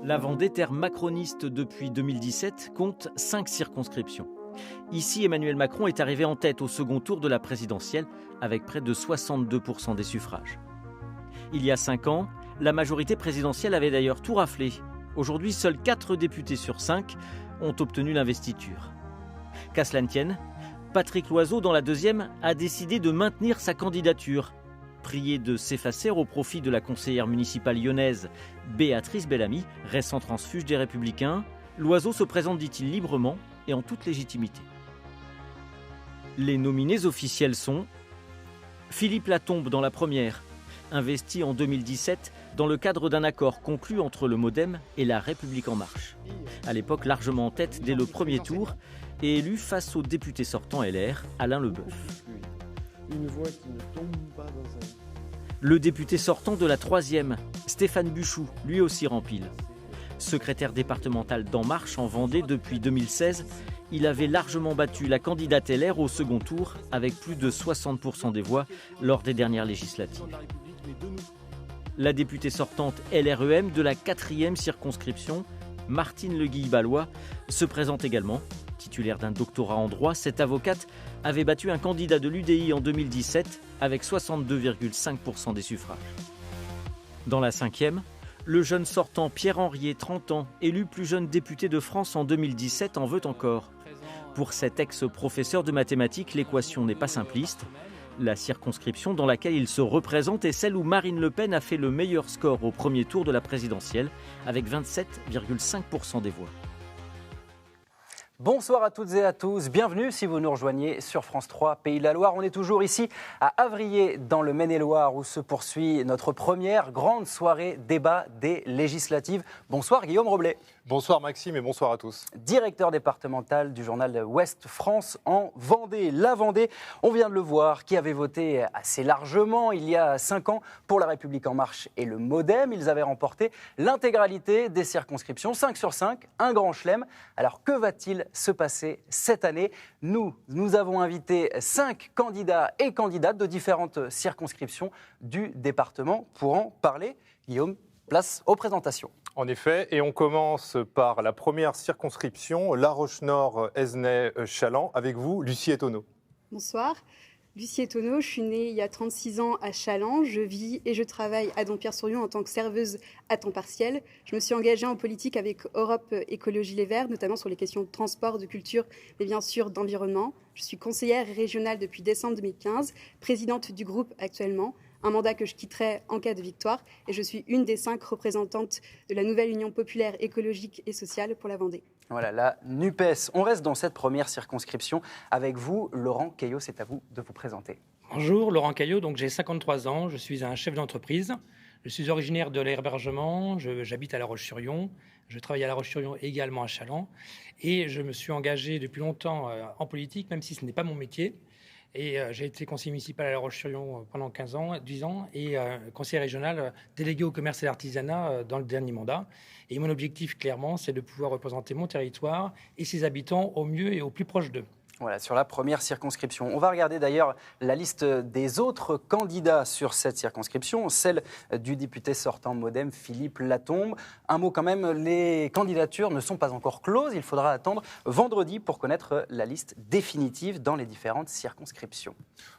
La Vendée, terre macroniste depuis 2017, compte 5 circonscriptions. Ici, Emmanuel Macron est arrivé en tête au second tour de la présidentielle avec près de 62% des suffrages. Il y a 5 ans, la majorité présidentielle avait d'ailleurs tout raflé. Aujourd'hui, seuls 4 députés sur 5 ont obtenu l'investiture. Qu'à cela ne tienne, Patrick Loiseau, dans la deuxième, a décidé de maintenir sa candidature. Prié de s'effacer au profit de la conseillère municipale lyonnaise Béatrice Bellamy, récent transfuge des Républicains, Loiseau se présente, dit-il, librement et en toute légitimité. Les nominés officiels sont Philippe Latombe dans la première, investi en 2017 dans le cadre d'un accord conclu entre le MoDem et la République En Marche. À l'époque largement en tête dès le premier tour et élu face au député sortant LR, Alain Leboeuf. Une voix qui ne tombe pas dans un... Le député sortant de la troisième, Stéphane Buchou, lui aussi rempile. Secrétaire départemental d'En Marche en Vendée depuis 2016, il avait largement battu la candidate LR au second tour avec plus de 60% des voix lors des dernières législatives. La députée sortante LREM de la 4e circonscription, Martine Le Guille-Ballois, se présente également. Titulaire d'un doctorat en droit, cette avocate avait battu un candidat de l'UDI en 2017 avec 62,5% des suffrages. Dans la 5e, le jeune sortant Pierre Henriet, 30 ans, élu plus jeune député de France en 2017, en veut encore. Pour cet ex-professeur de mathématiques, l'équation n'est pas simpliste. La circonscription dans laquelle il se représente est celle où Marine Le Pen a fait le meilleur score au premier tour de la présidentielle, avec 27,5% des voix. Bonsoir à toutes et à tous, bienvenue si vous nous rejoignez sur France 3 Pays de la Loire. On est toujours ici à Avrier dans le Maine-et-Loire où se poursuit notre première grande soirée débat des législatives. Bonsoir Guillaume Roblet. Bonsoir Maxime et bonsoir à tous. Directeur départemental du journal Ouest France en Vendée. La Vendée, on vient de le voir, qui avait voté assez largement il y a 5 ans pour La République En Marche et le MoDem. Ils avaient remporté l'intégralité des circonscriptions, 5 sur 5, un grand chelem. Alors que va-t-il se passer cette année? Nous avons invité 5 candidats et candidates de différentes circonscriptions du département pour en parler. Guillaume, place aux présentations. En effet, et on commence par la première circonscription, La Roche-Nord, Esnay-Chaland. Avec vous, Lucie Etonneau. Bonsoir. Lucie Etonneau, je suis née il y a 36 ans à Chaland. Je vis et je travaille à Dampierre-sur-Yon en tant que serveuse à temps partiel. Je me suis engagée en politique avec Europe Écologie Les Verts, notamment sur les questions de transport, de culture, mais bien sûr d'environnement. Je suis conseillère régionale depuis décembre 2015, présidente du groupe actuellement. Un mandat que je quitterai en cas de victoire. Et je suis une des 5 représentantes de la nouvelle Union populaire écologique et sociale pour la Vendée. Voilà, la NUPES. On reste dans cette première circonscription avec vous. Laurent Caillot, c'est à vous de vous présenter. Bonjour, Laurent Caillot, donc j'ai 53 ans, je suis un chef d'entreprise. Je suis originaire de l'hébergement, j'habite à La Roche-sur-Yon. Je travaille à La Roche-sur-Yon également à Chaland. Et je me suis engagé depuis longtemps en politique, même si ce n'est pas mon métier. Et j'ai été conseiller municipal à La Roche-sur-Yon pendant 10 ans, et conseiller régional délégué au commerce et à l'artisanat dans le dernier mandat. Et mon objectif, clairement, c'est de pouvoir représenter mon territoire et ses habitants au mieux et au plus proche d'eux. Voilà, sur la première circonscription. On va regarder d'ailleurs la liste des autres candidats sur cette circonscription, celle du député sortant MoDem, Philippe Latombe. Un mot quand même, les candidatures ne sont pas encore closes. Il faudra attendre vendredi pour connaître la liste définitive dans les différentes circonscriptions.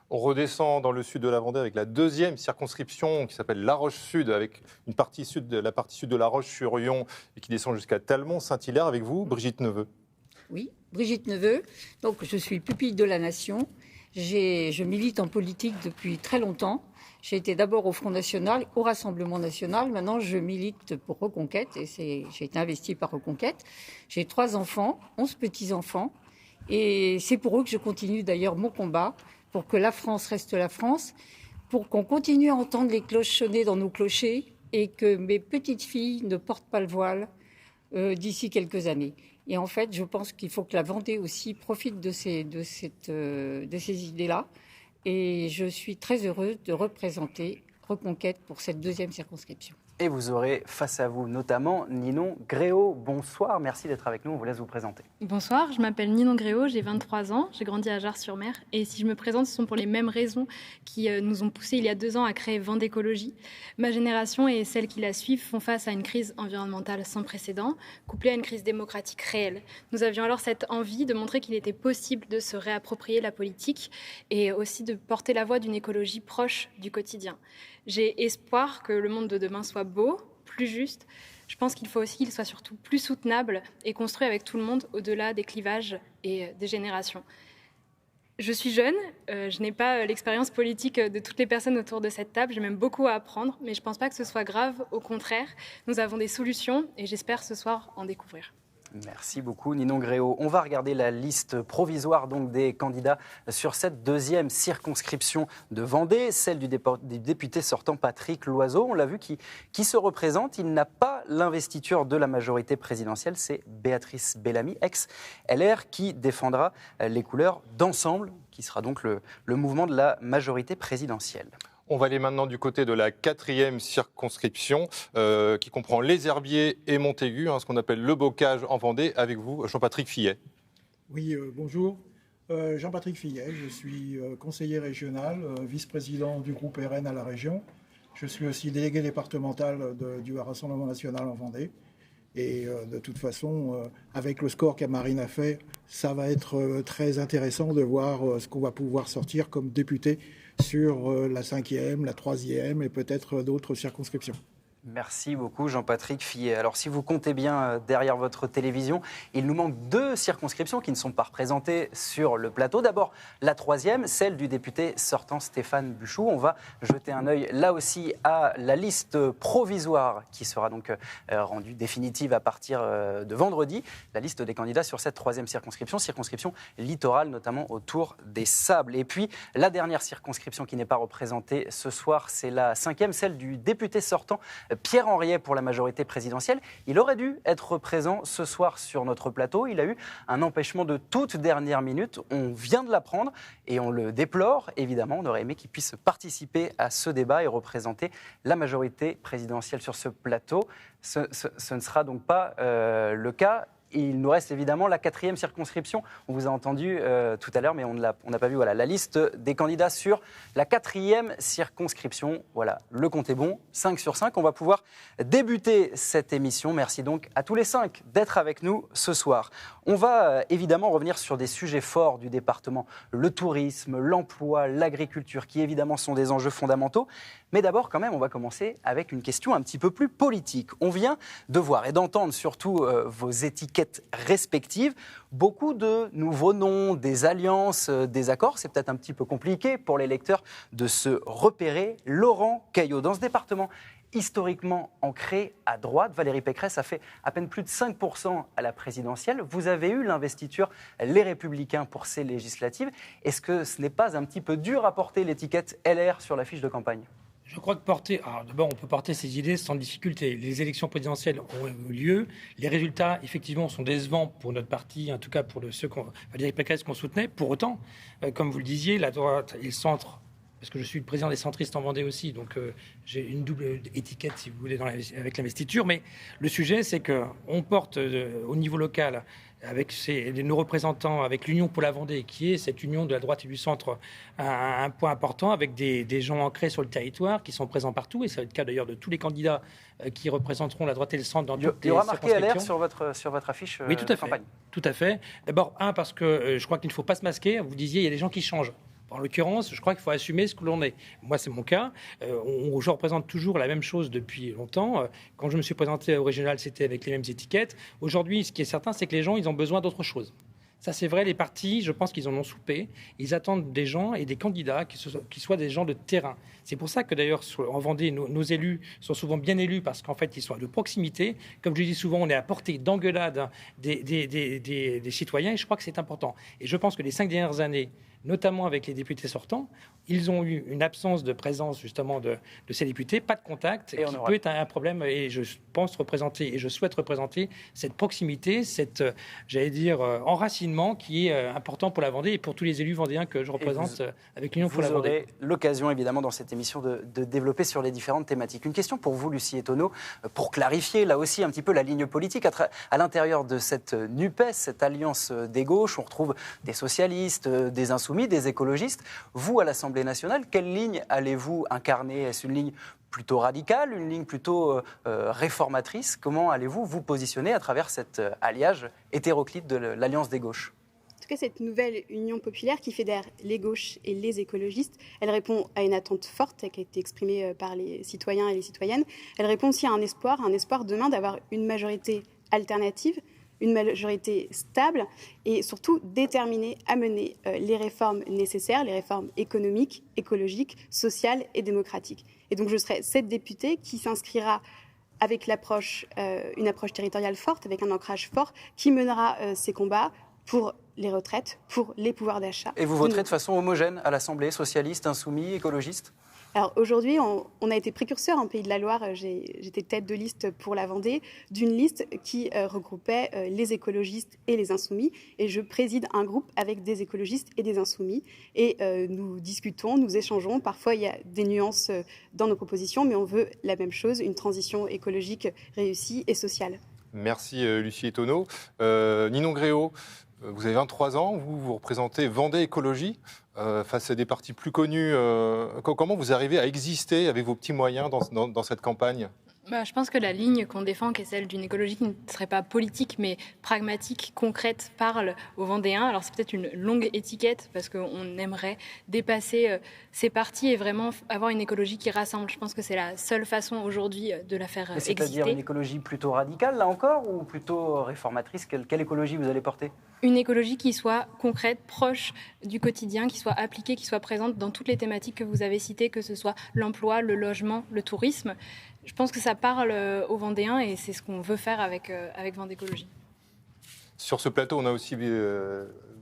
On redescend dans le sud de la Vendée avec la deuxième circonscription qui s'appelle La Roche-Sud, avec la partie sud de La Roche-sur-Yon et qui descend jusqu'à Talmont-Saint-Hilaire. Avec vous, Brigitte Neveu. Oui, Brigitte Neveu. Donc, je suis pupille de la Nation. Je milite en politique depuis très longtemps. J'ai été d'abord au Front National, au Rassemblement National. Maintenant, je milite pour Reconquête et j'ai été investie par Reconquête. J'ai 3 enfants, 11 petits-enfants. Et c'est pour eux que je continue d'ailleurs mon combat pour que la France reste la France, pour qu'on continue à entendre les cloches sonner dans nos clochers et que mes petites filles ne portent pas le voile d'ici quelques années. Et en fait, je pense qu'il faut que la Vendée aussi profite de ces idées-là. Et je suis très heureuse de représenter Reconquête pour cette deuxième circonscription. Et vous aurez face à vous notamment Ninon Gréau. Bonsoir, merci d'être avec nous, on vous laisse vous présenter. Bonsoir, je m'appelle Ninon Gréau, j'ai 23 ans, j'ai grandi à Jars-sur-Mer. Et si je me présente, ce sont pour les mêmes raisons qui nous ont poussés il y a 2 ans à créer Vendécologie. Ma génération et celles qui la suivent font face à une crise environnementale sans précédent, couplée à une crise démocratique réelle. Nous avions alors cette envie de montrer qu'il était possible de se réapproprier la politique et aussi de porter la voix d'une écologie proche du quotidien. J'ai espoir que le monde de demain soit beau, plus juste. Je pense qu'il faut aussi qu'il soit surtout plus soutenable et construit avec tout le monde au-delà des clivages et des générations. Je suis jeune, je n'ai pas l'expérience politique de toutes les personnes autour de cette table, j'ai même beaucoup à apprendre, mais je ne pense pas que ce soit grave, au contraire. Nous avons des solutions et j'espère ce soir en découvrir. Merci beaucoup Ninon Gréau. On va regarder la liste provisoire donc des candidats sur cette 2e circonscription de Vendée, celle du député sortant Patrick Loiseau. On l'a vu, qui se représente. Il n'a pas l'investiture de la majorité présidentielle. C'est Béatrice Bellamy, ex-LR, qui défendra les couleurs d'Ensemble, qui sera donc le mouvement de la majorité présidentielle. On va aller maintenant du côté de la 4e circonscription qui comprend les Herbiers et Montaigu, ce qu'on appelle le bocage en Vendée. Avec vous, Jean-Patrick Fillet. Oui, bonjour. Jean-Patrick Fillet, je suis conseiller régional, vice-président du groupe RN à la région. Je suis aussi délégué départemental du Rassemblement national en Vendée. Et de toute façon, avec le score qu'Amarine a fait, ça va être très intéressant de voir ce qu'on va pouvoir sortir comme député sur la 5e, la 3e et peut-être d'autres circonscriptions. Merci beaucoup Jean-Patrick Fillet. Alors si vous comptez bien derrière votre télévision, il nous manque 2 circonscriptions qui ne sont pas représentées sur le plateau. D'abord la 3e, celle du député sortant Stéphane Buchou. On va jeter un œil là aussi à la liste provisoire qui sera donc rendue définitive à partir de vendredi. La liste des candidats sur cette 3e circonscription littorale, notamment autour des Sables. Et puis la dernière circonscription qui n'est pas représentée ce soir, c'est la 5e, celle du député sortant Pierre Henriet pour la majorité présidentielle. Il aurait dû être présent ce soir sur notre plateau. Il a eu un empêchement de toute dernière minute. On vient de l'apprendre et on le déplore. Évidemment, on aurait aimé qu'il puisse participer à ce débat et représenter la majorité présidentielle sur ce plateau. Ce ne sera donc pas le cas. Il nous reste évidemment la 4e circonscription. On vous a entendu tout à l'heure, mais on n'a pas vu la liste des candidats sur la 4e circonscription. Voilà, le compte est bon, 5 sur 5. On va pouvoir débuter cette émission. Merci donc à tous les 5 d'être avec nous ce soir. On va évidemment revenir sur des sujets forts du département. Le tourisme, l'emploi, l'agriculture, qui évidemment sont des enjeux fondamentaux. Mais d'abord, quand même, on va commencer avec une question un petit peu plus politique. On vient de voir et d'entendre surtout vos étiquettes respectives. Beaucoup de nouveaux noms, des alliances, des accords. C'est peut-être un petit peu compliqué pour les lecteurs de se repérer. Laurent Caillot, dans ce département historiquement ancré à droite, Valérie Pécresse a fait à peine plus de 5% à la présidentielle. Vous avez eu l'investiture Les Républicains pour ces législatives. Est-ce que ce n'est pas un petit peu dur à porter l'étiquette LR sur la fiche de campagne ? Je crois que d'abord, on peut porter ces idées sans difficulté. Les élections présidentielles ont eu lieu. Les résultats, effectivement, sont décevants pour notre parti, en tout cas pour ceux Valérie Pécresse qu'on soutenait. Pour autant, comme vous le disiez, la droite et le centre, parce que je suis le président des centristes en Vendée aussi, donc j'ai une double étiquette, si vous voulez, avec l'investiture. Mais le sujet, c'est qu'on porte au niveau local, avec nos représentants, avec l'Union pour la Vendée, qui est cette union de la droite et du centre, un point important, avec des gens ancrés sur le territoire, qui sont présents partout, et ça va être le cas d'ailleurs de tous les candidats qui représenteront la droite et le centre dans toutes les circonscriptions. Il y aura marqué LR sur votre affiche oui, tout à de campagne. Fait, tout à fait. D'abord, parce que je crois qu'il ne faut pas se masquer. Vous disiez, il y a des gens qui changent. En l'occurrence, je crois qu'il faut assumer ce que l'on est. Moi, c'est mon cas. Je représente toujours la même chose depuis longtemps. Quand je me suis présenté au régional, c'était avec les mêmes étiquettes. Aujourd'hui, ce qui est certain, c'est que les gens, ils ont besoin d'autre chose. Ça, c'est vrai, les partis, je pense qu'ils en ont soupé. Ils attendent des gens et des candidats qui soient des gens de terrain. C'est pour ça que, d'ailleurs, en Vendée, nos élus sont souvent bien élus parce qu'en fait, ils sont de proximité. Comme je dis souvent, on est à portée d'engueulade des citoyens et je crois que c'est important. Et je pense que les 5 dernières années, notamment avec les députés sortants. Ils ont eu une absence de présence justement de ces députés, pas de contact, qui peut être un problème. Et je pense représenter, et je souhaite représenter cette proximité, cette, enracinement qui est important pour la Vendée et pour tous les élus vendéens que je représente avec l'Union pour la Vendée. Vous aurez l'occasion évidemment dans cette émission de développer sur les différentes thématiques. Une question pour vous, Lucie Etonneau, pour clarifier là aussi un petit peu la ligne politique. À l'intérieur de cette NUPES, cette alliance des gauches, on retrouve des socialistes, des insoumis, des écologistes. Vous, à l'Assemblée nationale, quelle ligne allez-vous incarner ? Est-ce une ligne plutôt radicale, une ligne plutôt réformatrice ? Comment allez-vous vous positionner à travers cet alliage hétéroclite de l'alliance des gauches ? En tout cas, cette nouvelle union populaire qui fédère les gauches et les écologistes, elle répond à une attente forte qui a été exprimée par les citoyens et les citoyennes. Elle répond aussi à un espoir demain d'avoir une majorité alternative, une majorité stable et surtout déterminée à mener les réformes nécessaires, les réformes économiques, écologiques, sociales et démocratiques. Et donc je serai cette députée qui s'inscrira avec une approche territoriale forte, avec un ancrage fort, qui mènera ces combats pour les retraites, pour les pouvoirs d'achat. Et vous voterez de façon homogène à l'Assemblée, socialiste, insoumis, écologiste ? Alors aujourd'hui, on a été précurseur en Pays de la Loire. J'étais tête de liste pour la Vendée, d'une liste qui regroupait les écologistes et les insoumis. Et je préside un groupe avec des écologistes et des insoumis. Et nous discutons, nous échangeons. Parfois, il y a des nuances dans nos propositions, mais on veut la même chose, une transition écologique réussie et sociale. Merci Lucie Etonneau. Ninon Gréau, vous avez 23 ans, vous représentez Vendée Écologie. Face à des partis plus connus, comment vous arrivez à exister avec vos petits moyens dans cette campagne ? Je pense que la ligne qu'on défend, qui est celle d'une écologie qui ne serait pas politique, mais pragmatique, concrète, parle aux Vendéens. Alors c'est peut-être une longue étiquette, parce qu'on aimerait dépasser ces partis et vraiment avoir une écologie qui rassemble. Je pense que c'est la seule façon aujourd'hui de la faire exister. C'est-à-dire une écologie plutôt radicale, là encore, ou plutôt réformatrice ? Quelle écologie vous allez porter ? Une écologie qui soit concrète, proche du quotidien, qui soit appliquée, qui soit présente dans toutes les thématiques que vous avez citées, que ce soit l'emploi, le logement, le tourisme. Je pense que ça parle aux Vendéens et c'est ce qu'on veut faire avec Vendée Écologie. Sur ce plateau, on a aussi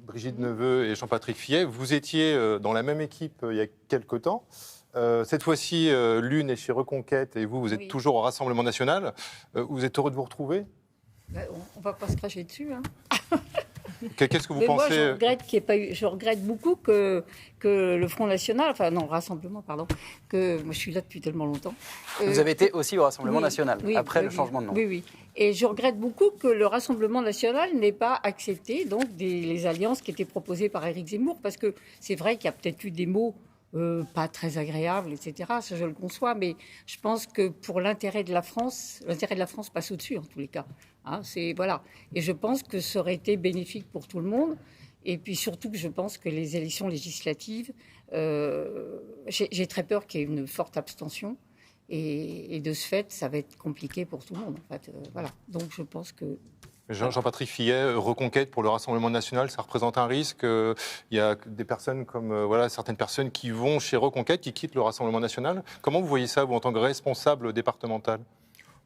Brigitte Neveu et Jean-Patrick Fillet. Vous étiez dans la même équipe il y a quelque temps. Cette fois-ci, l'une est chez Reconquête et vous êtes toujours au Rassemblement national. Vous êtes heureux de vous retrouver ? On ne va pas se cracher dessus. Qu'est-ce que vous pensez ? Moi, je regrette beaucoup que le Front National, Rassemblement, pardon, que moi je suis là depuis tellement longtemps. Vous avez été aussi au Rassemblement National, après le changement de nom. Oui. Et je regrette beaucoup que le Rassemblement National n'ait pas accepté donc, les alliances qui étaient proposées par Éric Zemmour, parce que c'est vrai qu'il y a peut-être eu des mots pas très agréables, etc. Ça, je le conçois, mais je pense que pour l'intérêt de la France passe au-dessus, en tous les cas. Voilà. Et je pense que ça aurait été bénéfique pour tout le monde. Et puis surtout que je pense que les élections législatives, j'ai très peur qu'il y ait une forte abstention. Et de ce fait, ça va être compliqué pour tout le monde. En fait. Voilà. Donc je pense que... Jean-Patrick Fillet, Reconquête pour le Rassemblement national, ça représente un risque. Il y a des personnes comme certaines personnes qui vont chez Reconquête, qui quittent le Rassemblement national. Comment vous voyez ça, vous, en tant que responsable départemental ?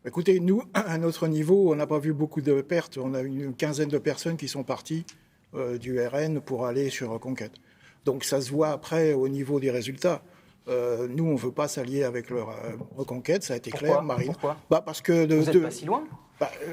Écoutez, nous, à notre niveau, on n'a pas vu beaucoup de pertes. On a une quinzaine de personnes qui sont parties du RN pour aller sur Reconquête. Donc ça se voit après au niveau des résultats. Nous, on ne veut pas s'allier avec le Reconquête, ça a été clair, Marine. Pourquoi ? Parce que vous n'êtes pas si loin ?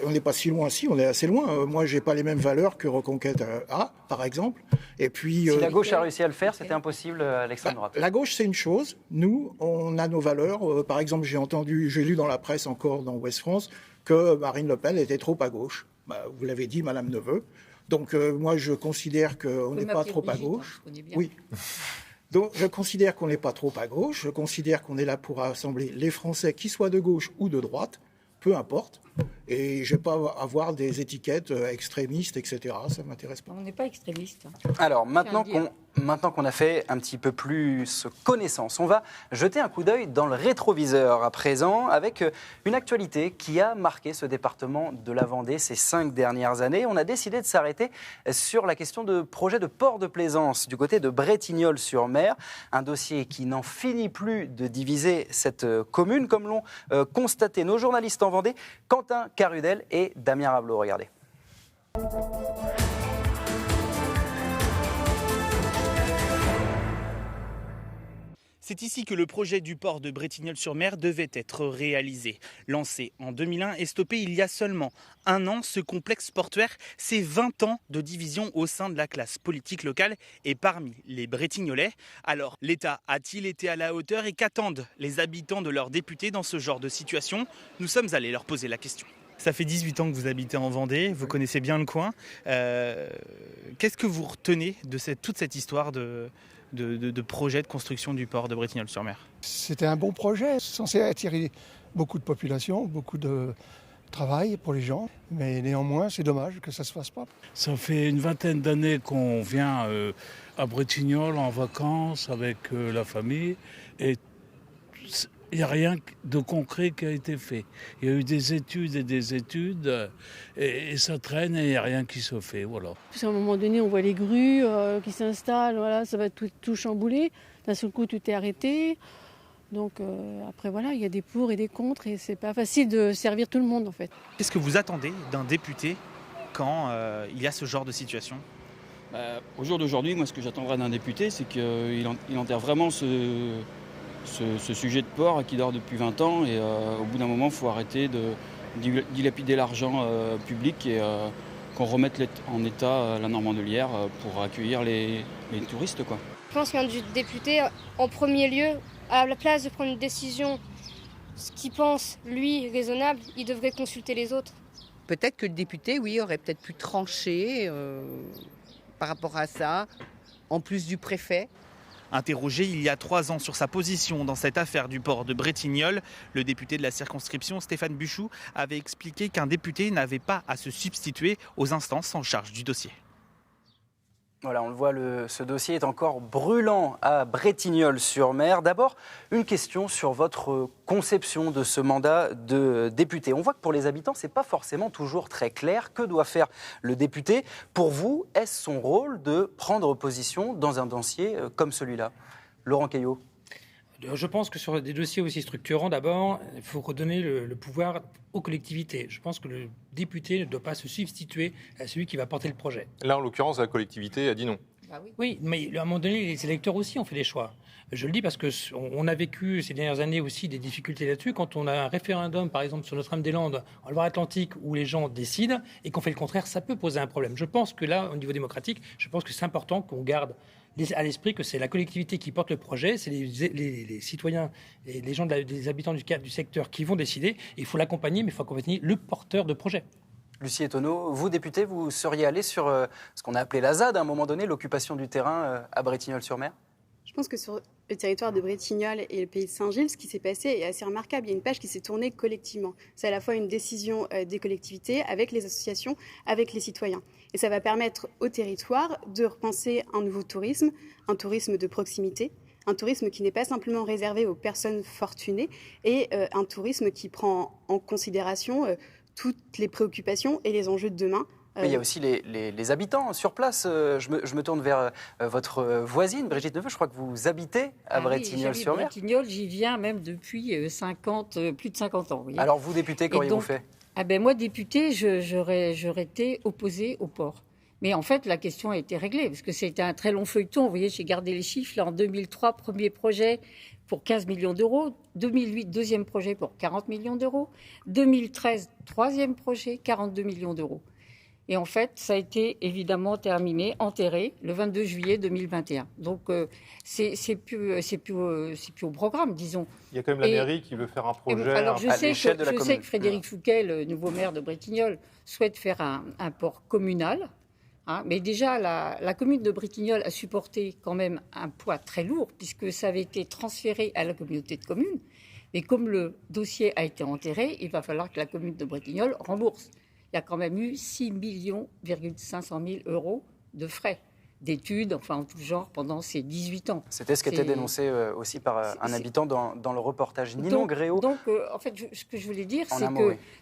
On n'est pas si loin, on est assez loin. Moi, je n'ai pas les mêmes valeurs que Reconquête a, par exemple. Et puis, si la gauche a réussi à le faire, c'était impossible à l'extrême droite. La gauche, c'est une chose. Nous, on a nos valeurs. Par exemple, j'ai lu dans la presse encore dans Ouest France que Marine Le Pen était trop à gauche. Vous l'avez dit, Madame Neveu. Donc, moi, je considère qu'on n'est pas trop à gauche. Oui. Donc, je considère qu'on n'est pas trop à gauche. Je considère qu'on est là pour rassembler les Français, qu'ils soient de gauche ou de droite, peu importe. Et je ne vais pas avoir des étiquettes extrémistes, etc. Ça ne m'intéresse pas. On n'est pas extrémistes. Alors, maintenant qu'on a fait un petit peu plus connaissance, on va jeter un coup d'œil dans le rétroviseur à présent avec une actualité qui a marqué ce département de la Vendée ces 5 dernières années. On a décidé de s'arrêter sur la question de projet de port de plaisance du côté de Bretignolles-sur-Mer. Un dossier qui n'en finit plus de diviser cette commune, comme l'ont constaté nos journalistes en Vendée, Quentin Carudel et Damien Rablot. Regardez. C'est ici que le projet du port de Bretignolles-sur-Mer devait être réalisé. Lancé en 2001 et stoppé il y a seulement un an, ce complexe portuaire, c'est 20 ans de division au sein de la classe politique locale et parmi les Bretignolais. Alors, l'État a-t-il été à la hauteur et qu'attendent les habitants de leurs députés dans ce genre de situation? Nous sommes allés leur poser la question. Ça fait 18 ans que vous habitez en Vendée, vous connaissez bien le coin. Qu'est-ce que vous retenez de toute cette histoire de projet de construction du port de Bretignolles-sur-Mer? C'était un bon projet, censé attirer beaucoup de population, beaucoup de travail pour les gens. Mais néanmoins, c'est dommage que ça ne se fasse pas. Ça fait une vingtaine d'années qu'on vient à Bretignolles en vacances avec la famille. Et il n'y a rien de concret qui a été fait. Il y a eu des études et des études, et ça traîne et il n'y a rien qui se fait. Voilà. Parce qu'à un moment donné, on voit les grues qui s'installent, voilà, ça va tout chambouler. D'un seul coup, tout est arrêté. Donc après, voilà, il y a des pour et des contre, et c'est pas facile de servir tout le monde, en fait. Qu'est-ce que vous attendez d'un député quand il y a ce genre de situation? Au jour d'aujourd'hui, moi, ce que j'attendrai d'un député, c'est qu'il enterre vraiment ce sujet de port qui dort depuis 20 ans et au bout d'un moment, il faut arrêter de dilapider l'argent public et qu'on remette en état la Normandelière pour accueillir les touristes, quoi. Je pense qu'un député, en premier lieu, à la place de prendre une décision, ce qu'il pense, lui, raisonnable, il devrait consulter les autres. Peut-être que le député, oui, aurait peut-être pu trancher par rapport à ça, en plus du préfet. Interrogé il y a 3 ans sur sa position dans cette affaire du port de Bretignolles, le député de la circonscription Stéphane Buchou avait expliqué qu'un député n'avait pas à se substituer aux instances en charge du dossier. Voilà, on le voit, ce dossier est encore brûlant à Bretignolles-sur-Mer. D'abord, une question sur votre conception de ce mandat de député. On voit que pour les habitants, ce n'est pas forcément toujours très clair. Que doit faire le député? Pour vous, est-ce son rôle de prendre position dans un dossier comme celui-là? Laurent Caillot. Je pense que sur des dossiers aussi structurants, d'abord, il faut redonner le pouvoir aux collectivités. Je pense que le député ne doit pas se substituer à celui qui va porter le projet. Là, en l'occurrence, la collectivité a dit non. Oui, mais à un moment donné, les électeurs aussi ont fait des choix. Je le dis parce qu'on a vécu ces dernières années aussi des difficultés là-dessus. Quand on a un référendum, par exemple, sur Notre-Dame-des-Landes, en Loire-Atlantique, où les gens décident et qu'on fait le contraire, ça peut poser un problème. Je pense que là, au niveau démocratique, je pense que c'est important qu'on garde à l'esprit que c'est la collectivité qui porte le projet, c'est les citoyens et les gens, les habitants du secteur qui vont décider. Il faut l'accompagner, mais il faut accompagner le porteur de projet. Lucie Etonneau, vous, député, vous seriez allé sur ce qu'on a appelé la ZAD à un moment donné, l'occupation du terrain à Bretignolles-sur-Mer? Je pense que sur le territoire de Bretignolles et le pays de Saint-Gilles, ce qui s'est passé est assez remarquable. Il y a une page qui s'est tournée collectivement. C'est à la fois une décision des collectivités, avec les associations, avec les citoyens. Et ça va permettre au territoire de repenser un nouveau tourisme, un tourisme de proximité, un tourisme qui n'est pas simplement réservé aux personnes fortunées et un tourisme qui prend en considération toutes les préoccupations et les enjeux de demain. Mais il y a aussi les habitants sur place. Je me tourne vers votre voisine, Brigitte Neveu. Je crois que vous habitez à Bretignolles-sur-Mer. Oui, Bretignolles, j'y viens même depuis plus de 50 ans. Oui. Alors vous, député, qu'auriez-vous fait? Moi, député, j'aurais été opposée au port. Mais en fait, la question a été réglée, parce que c'était un très long feuilleton. Vous voyez, j'ai gardé les chiffres. Là, en 2003, premier projet pour 15 millions d'euros. 2008, deuxième projet pour 40 millions d'euros. 2013, troisième projet, 42 millions d'euros. Et en fait, ça a été évidemment terminé, enterré, le 22 juillet 2021. Donc, c'est plus au programme, disons. Il y a quand même la mairie qui veut faire un projet alors, à l'échelle de la commune. Je sais que Frédéric Fouquet, le nouveau maire de Bretignolles, souhaite faire un port communal. Hein, mais déjà, la commune de Bretignolles a supporté quand même un poids très lourd, puisque ça avait été transféré à la communauté de communes. Mais comme le dossier a été enterré, il va falloir que la commune de Bretignolles rembourse. Il y a quand même eu 6,5 millions d'euros de frais d'études, enfin en tout genre, pendant ces 18 ans. C'était ce qui était dénoncé aussi par un habitant dans le reportage. Ninon Gréau. Donc, en fait, ce que je voulais dire,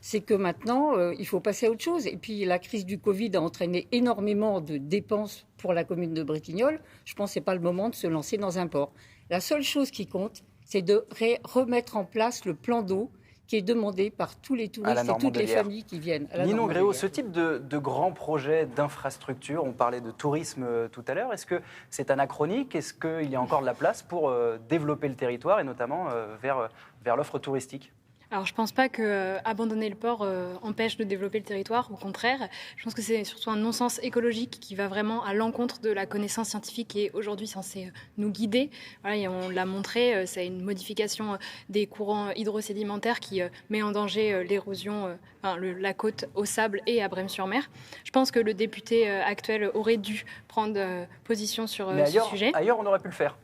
c'est que maintenant, il faut passer à autre chose. Et puis, la crise du Covid a entraîné énormément de dépenses pour la commune de Bretignolles. Je pense que ce n'est pas le moment de se lancer dans un port. La seule chose qui compte, c'est de remettre en place le plan d'eau qui est demandé par tous les touristes et toutes les familles qui viennent. Ninon Gréau, ce type de grands projets d'infrastructure, on parlait de tourisme tout à l'heure, est-ce que c'est anachronique? Est-ce qu'il y a encore de la place pour développer le territoire et notamment vers l'offre touristique? Alors, je ne pense pas qu'abandonner le port empêche de développer le territoire. Au contraire, je pense que c'est surtout un non-sens écologique qui va vraiment à l'encontre de la connaissance scientifique qui est aujourd'hui censée nous guider. Voilà, et on l'a montré, c'est une modification des courants hydrosédimentaires qui met en danger l'érosion, la côte au sable et à Brême-sur-Mer. Je pense que le député actuel aurait dû prendre position sur ce sujet. Ailleurs, on aurait pu le faire.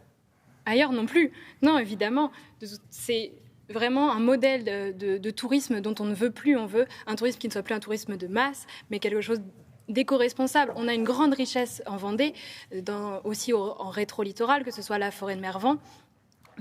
Ailleurs non plus. Non, évidemment. C'est vraiment un modèle de tourisme dont on ne veut plus. On veut un tourisme qui ne soit plus un tourisme de masse, mais quelque chose d'éco-responsable. On a une grande richesse en Vendée, aussi en rétro-littoral, que ce soit la forêt de Mervan,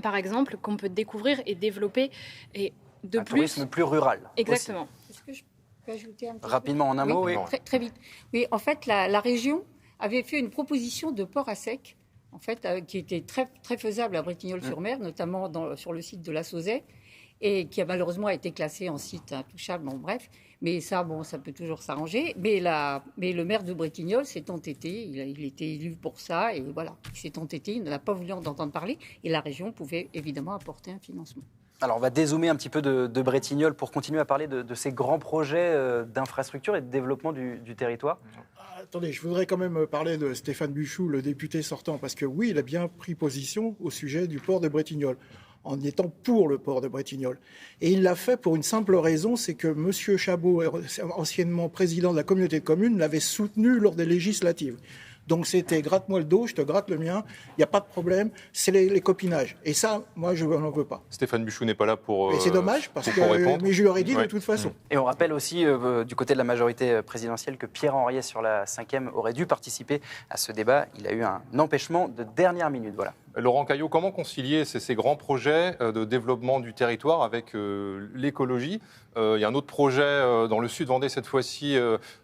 par exemple, qu'on peut découvrir et développer. Et de plus, tourisme plus rural. Exactement. Est-ce que je peux ajouter un petit Rapidement, en un mot, oui. Très vite. Oui, en fait, la région avait fait une proposition de port à sec, en fait, qui était très, très faisable à Bretignolles-sur-Mer, notamment sur le site de la Sauzet, et qui a malheureusement été classé en site intouchable, bon bref. Mais ça, ça peut toujours s'arranger. Mais le maire de Bretignolles s'est entêté, il était élu pour ça, et voilà, il s'est entêté, il n'a pas voulu en entendre parler, et la région pouvait évidemment apporter un financement. Alors, on va dézoomer un petit peu de Bretignolles pour continuer à parler de ces grands projets d'infrastructure et de développement du territoire. Attendez, je voudrais quand même parler de Stéphane Buchou, le député sortant, parce que oui, il a bien pris position au sujet du port de Bretignolles, en étant pour le port de Bretignolles. Et il l'a fait pour une simple raison, c'est que M. Chabot, anciennement président de la communauté de communes, l'avait soutenu lors des législatives. Donc c'était gratte-moi le dos, je te gratte le mien, il n'y a pas de problème, c'est les copinages. Et ça, moi, je n'en veux pas. Stéphane Buchou n'est pas là pour et c'est dommage, parce que mais je lui aurais dit de toute façon. Et on rappelle aussi, du côté de la majorité présidentielle, que Pierre Henriet, sur la 5e, aurait dû participer à ce débat. Il a eu un empêchement de dernière minute. Voilà. Laurent Caillot, comment concilier ces grands projets de développement du territoire avec l'écologie? Il y a un autre projet dans le sud Vendée, cette fois-ci,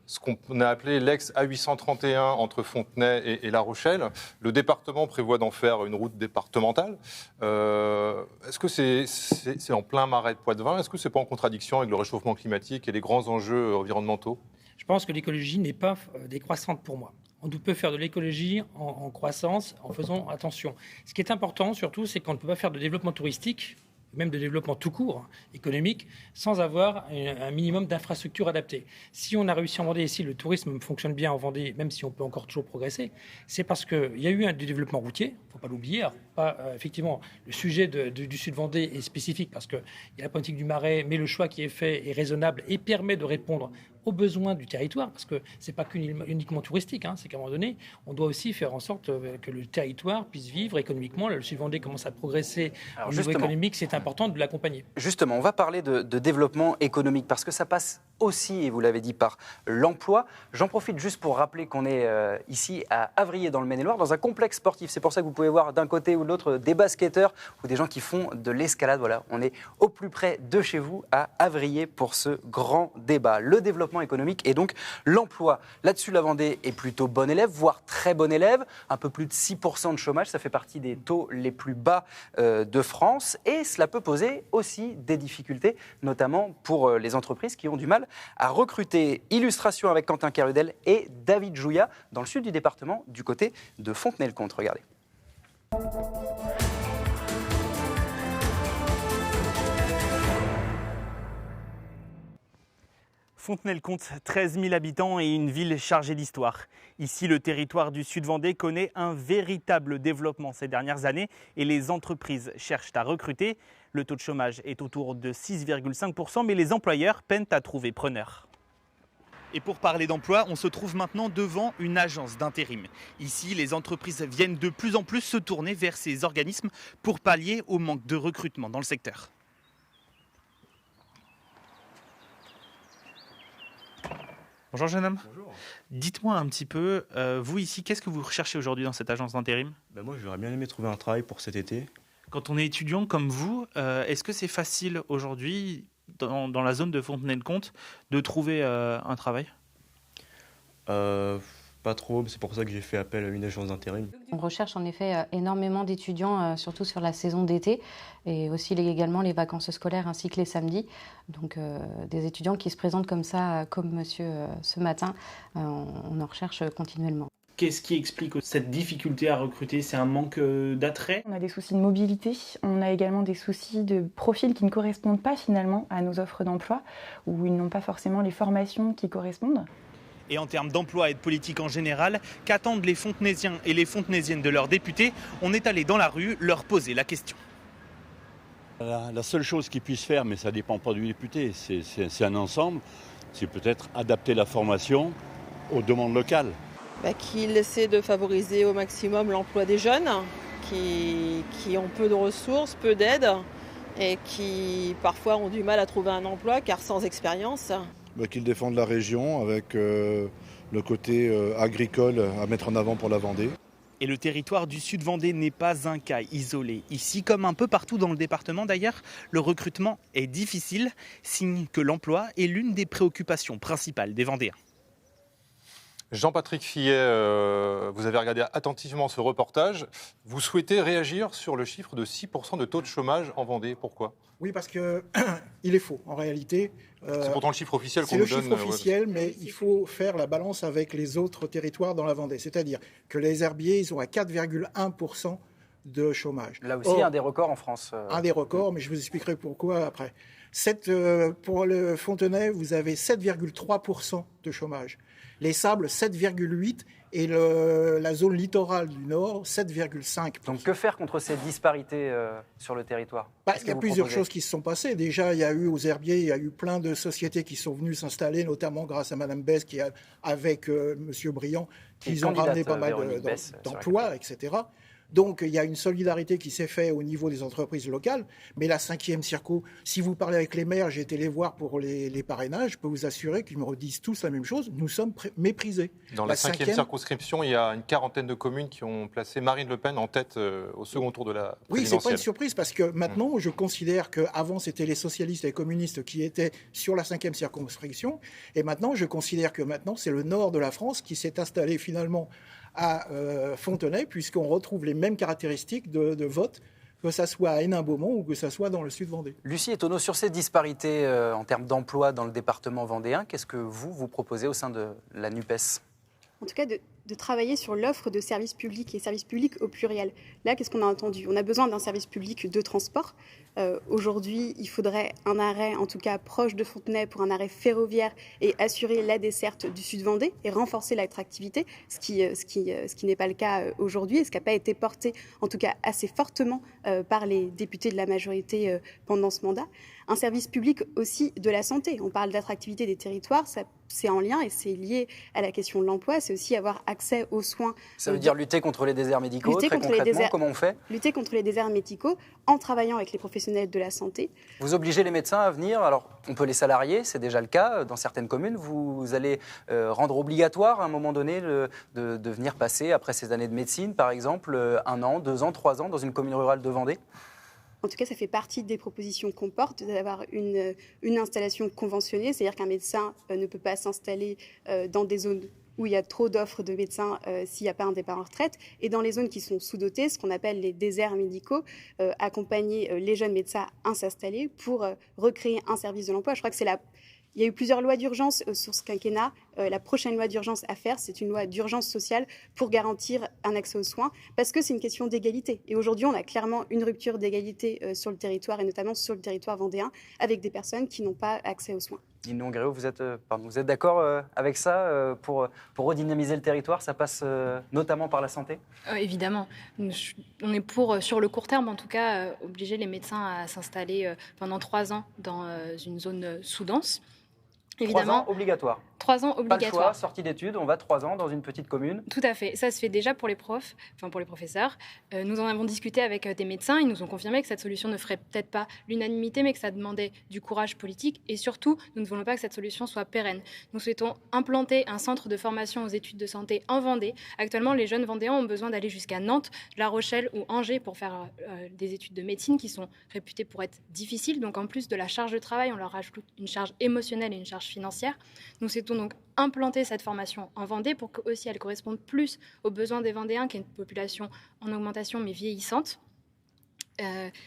ce qu'on a appelé l'ex-A831 entre Fontenay et La Rochelle. Le département prévoit d'en faire une route départementale. Est-ce que c'est en plein marais de Poitevin? Est-ce que ce n'est pas en contradiction avec le réchauffement climatique et les grands enjeux environnementaux? Je pense que l'écologie n'est pas décroissante pour moi. On peut faire de l'écologie en croissance en faisant attention. Ce qui est important surtout, c'est qu'on ne peut pas faire de développement touristique, même de développement tout court, économique, sans avoir un minimum d'infrastructures adaptées. Si on a réussi en Vendée, et si le tourisme fonctionne bien en Vendée, même si on peut encore toujours progresser, c'est parce qu'il y a eu du développement routier, il ne faut pas l'oublier. Effectivement, le sujet du Sud Vendée est spécifique parce qu'il y a la politique du Marais, mais le choix qui est fait est raisonnable et permet de répondre aux besoins du territoire, parce que ce n'est pas uniquement touristique, c'est qu'à un moment donné, on doit aussi faire en sorte que le territoire puisse vivre économiquement. Le Sud Vendée commence à progresser au niveau économique, c'est important de l'accompagner. Justement, on va parler de développement économique, parce que ça passe aussi, et vous l'avez dit, par l'emploi. J'en profite juste pour rappeler qu'on est ici à Avrier, dans le Maine-et-Loire, dans un complexe sportif. C'est pour ça que vous pouvez voir d'un côté ou de l'autre des basketteurs ou des gens qui font de l'escalade. Voilà, on est au plus près de chez vous, à Avrier, pour ce grand débat. Le développement économique et donc l'emploi. Là-dessus, la Vendée est plutôt bon élève, voire très bon élève. Un peu plus de 6% de chômage, ça fait partie des taux les plus bas de France. Et cela peut poser aussi des difficultés, notamment pour les entreprises qui ont du mal à recruter. Illustration avec Quentin Carudel et David Jouya, dans le sud du département, du côté de Fontenay-le-Comte. Regardez. Fontenay-le-Comte, 13 000 habitants et une ville chargée d'histoire. Ici, le territoire du Sud-Vendée connaît un véritable développement ces dernières années et les entreprises cherchent à recruter. Le taux de chômage est autour de 6,5%, mais les employeurs peinent à trouver preneurs. Et pour parler d'emploi, on se trouve maintenant devant une agence d'intérim. Ici, les entreprises viennent de plus en plus se tourner vers ces organismes pour pallier au manque de recrutement dans le secteur. Bonjour jeune homme. Bonjour. Dites-moi un petit peu, vous ici, qu'est-ce que vous recherchez aujourd'hui dans cette agence d'intérim? Moi, j'aurais bien aimé trouver un travail pour cet été. Quand on est étudiant comme vous, est-ce que c'est facile aujourd'hui, dans la zone de Fontenay-le-Comte, de trouver un travail? pas trop, c'est pour ça que j'ai fait appel à une agence d'intérim. On recherche en effet énormément d'étudiants, surtout sur la saison d'été, et aussi également les vacances scolaires ainsi que les samedis. Donc des étudiants qui se présentent comme ça, comme monsieur ce matin, on en recherche continuellement. Qu'est-ce qui explique cette difficulté à recruter? C'est un manque d'attrait? On a des soucis de mobilité, on a également des soucis de profils qui ne correspondent pas finalement à nos offres d'emploi, où ils n'ont pas forcément les formations qui correspondent. Et en termes d'emploi et de politique en général, qu'attendent les Fontenaisiens et les Fontenaisiennes de leurs députés? On est allé dans la rue leur poser la question. La seule chose qu'ils puissent faire, mais ça ne dépend pas du député, c'est un ensemble, c'est peut-être adapter la formation aux demandes locales. Qu'il essaie de favoriser au maximum l'emploi des jeunes qui ont peu de ressources, peu d'aide et qui parfois ont du mal à trouver un emploi car sans expérience. Qu'ils défendent la région avec le côté agricole à mettre en avant pour la Vendée. Et le territoire du Sud-Vendée n'est pas un cas isolé. Ici, comme un peu partout dans le département d'ailleurs, le recrutement est difficile, signe que l'emploi est l'une des préoccupations principales des Vendéens. Jean-Patrick Fillet, vous avez regardé attentivement ce reportage. Vous souhaitez réagir sur le chiffre de 6% de taux de chômage en Vendée. Pourquoi ? Oui, parce qu'il est faux, en réalité. C'est pourtant le chiffre officiel qu'on nous donne. C'est le chiffre officiel, mais il faut faire la balance avec les autres territoires dans la Vendée. C'est-à-dire que les herbiers, ils sont à 4,1% de chômage. Là aussi, un des records en France. Un des records, mais je vous expliquerai pourquoi après. Pour le Fontenay, vous avez 7,3% de chômage. Les Sables, 7,8%, et la zone littorale du Nord, 7,5%. Donc que faire contre ces disparités sur le territoire ? Il y a plusieurs choses qui se sont passées. Déjà, il y a eu aux herbiers, il y a eu plein de sociétés qui sont venues s'installer, notamment grâce à Mme Besse, avec M. Briand, qui ont ramené pas mal d'emplois, etc. Donc, il y a une solidarité qui s'est faite au niveau des entreprises locales. Mais la 5e Circo, si vous parlez avec les maires, j'ai été les voir pour les parrainages, je peux vous assurer qu'ils me redisent tous la même chose. Nous sommes méprisés. Dans la 5e circonscription, il y a une quarantaine de communes qui ont placé Marine Le Pen en tête au second tour de la présidentielle. Oui, c'est pas une surprise parce que maintenant, je considère qu'avant, c'était les socialistes et les communistes qui étaient sur la 5e circonscription. Et maintenant, je considère que maintenant, c'est le nord de la France qui s'est installé finalement à Fontenay, puisqu'on retrouve les mêmes caractéristiques de vote, que ça soit à Hénin-Beaumont ou que ça soit dans le Sud-Vendée. Lucie Etonneau, sur ces disparités en termes d'emploi dans le département vendéen, qu'est-ce que vous proposez au sein de la NUPES ? En tout cas, de travailler sur l'offre de services publics et services publics au pluriel. Là, qu'est-ce qu'on a entendu ? On a besoin d'un service public de transport. Aujourd'hui, il faudrait un arrêt, en tout cas proche de Fontenay, pour un arrêt ferroviaire et assurer la desserte du Sud-Vendée et renforcer l'attractivité, ce qui n'est pas le cas aujourd'hui et ce qui n'a pas été porté, en tout cas assez fortement, par les députés de la majorité pendant ce mandat. Un service public aussi de la santé. On parle d'attractivité des territoires, c'est en lien et c'est lié à la question de l'emploi. C'est aussi avoir accès aux soins. Ça veut dire lutter contre les déserts médicaux, très concrètement, comment on fait ? Lutter contre les déserts médicaux en travaillant avec les professionnels de la santé. Vous obligez les médecins à venir, alors on peut les salarier, c'est déjà le cas dans certaines communes. Vous allez rendre obligatoire à un moment donné de venir passer, après ces années de médecine par exemple, 1 an, 2 ans, 3 ans dans une commune rurale de Vendée ? En tout cas, ça fait partie des propositions qu'on porte, d'avoir une installation conventionnée, c'est-à-dire qu'un médecin ne peut pas s'installer dans des zones où il y a trop d'offres de médecins s'il n'y a pas un départ en retraite, et dans les zones qui sont sous-dotées, ce qu'on appelle les déserts médicaux, accompagner les jeunes médecins à s'installer pour recréer un service de l'emploi. Je crois que il y a eu plusieurs lois d'urgence sur ce quinquennat. La prochaine loi d'urgence à faire, c'est une loi d'urgence sociale pour garantir un accès aux soins, parce que c'est une question d'égalité. Et aujourd'hui, on a clairement une rupture d'égalité sur le territoire, et notamment sur le territoire vendéen, avec des personnes qui n'ont pas accès aux soins. Nino Gréau, vous êtes d'accord avec ça pour redynamiser le territoire, ça passe notamment par la santé ? Évidemment. On est sur le court terme, en tout cas, obliger les médecins à s'installer pendant 3 ans dans une zone sous-dense. Évidemment. 3 ans obligatoire. 3 ans obligatoire. Pas le choix, sortie d'études, on va 3 ans dans une petite commune. Tout à fait. Ça se fait déjà pour les profs, pour les professeurs. Nous en avons discuté avec des médecins. Ils nous ont confirmé que cette solution ne ferait peut-être pas l'unanimité, mais que ça demandait du courage politique. Et surtout, nous ne voulons pas que cette solution soit pérenne. Nous souhaitons implanter un centre de formation aux études de santé en Vendée. Actuellement, les jeunes Vendéens ont besoin d'aller jusqu'à Nantes, La Rochelle ou Angers pour faire des études de médecine qui sont réputées pour être difficiles. Donc en plus de la charge de travail, on leur rajoute une charge émotionnelle et une charge financière. Nous souhaitons souhaitons donc implanter cette formation en Vendée pour qu'aussi elle corresponde plus aux besoins des Vendéens, qui est une population en augmentation mais vieillissante.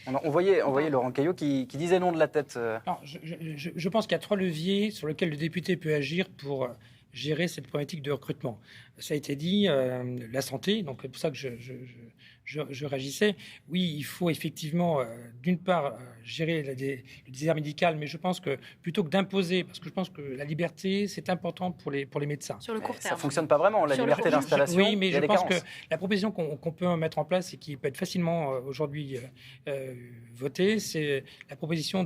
On voyait Laurent Caillot qui disait non de la tête. Alors, je pense qu'il y a 3 leviers sur lesquels le député peut agir pour gérer cette problématique de recrutement. Ça a été dit, la santé, donc c'est pour ça que je réagissais. Oui, il faut effectivement, d'une part, gérer le désert médical, mais je pense que plutôt que d'imposer, parce que je pense que la liberté, c'est important pour les médecins. Sur le court terme. Ça ne fonctionne pas vraiment, la liberté d'installation. Oui, mais je pense carences. que la proposition qu'on peut mettre en place et qui peut être facilement aujourd'hui votée, c'est la proposition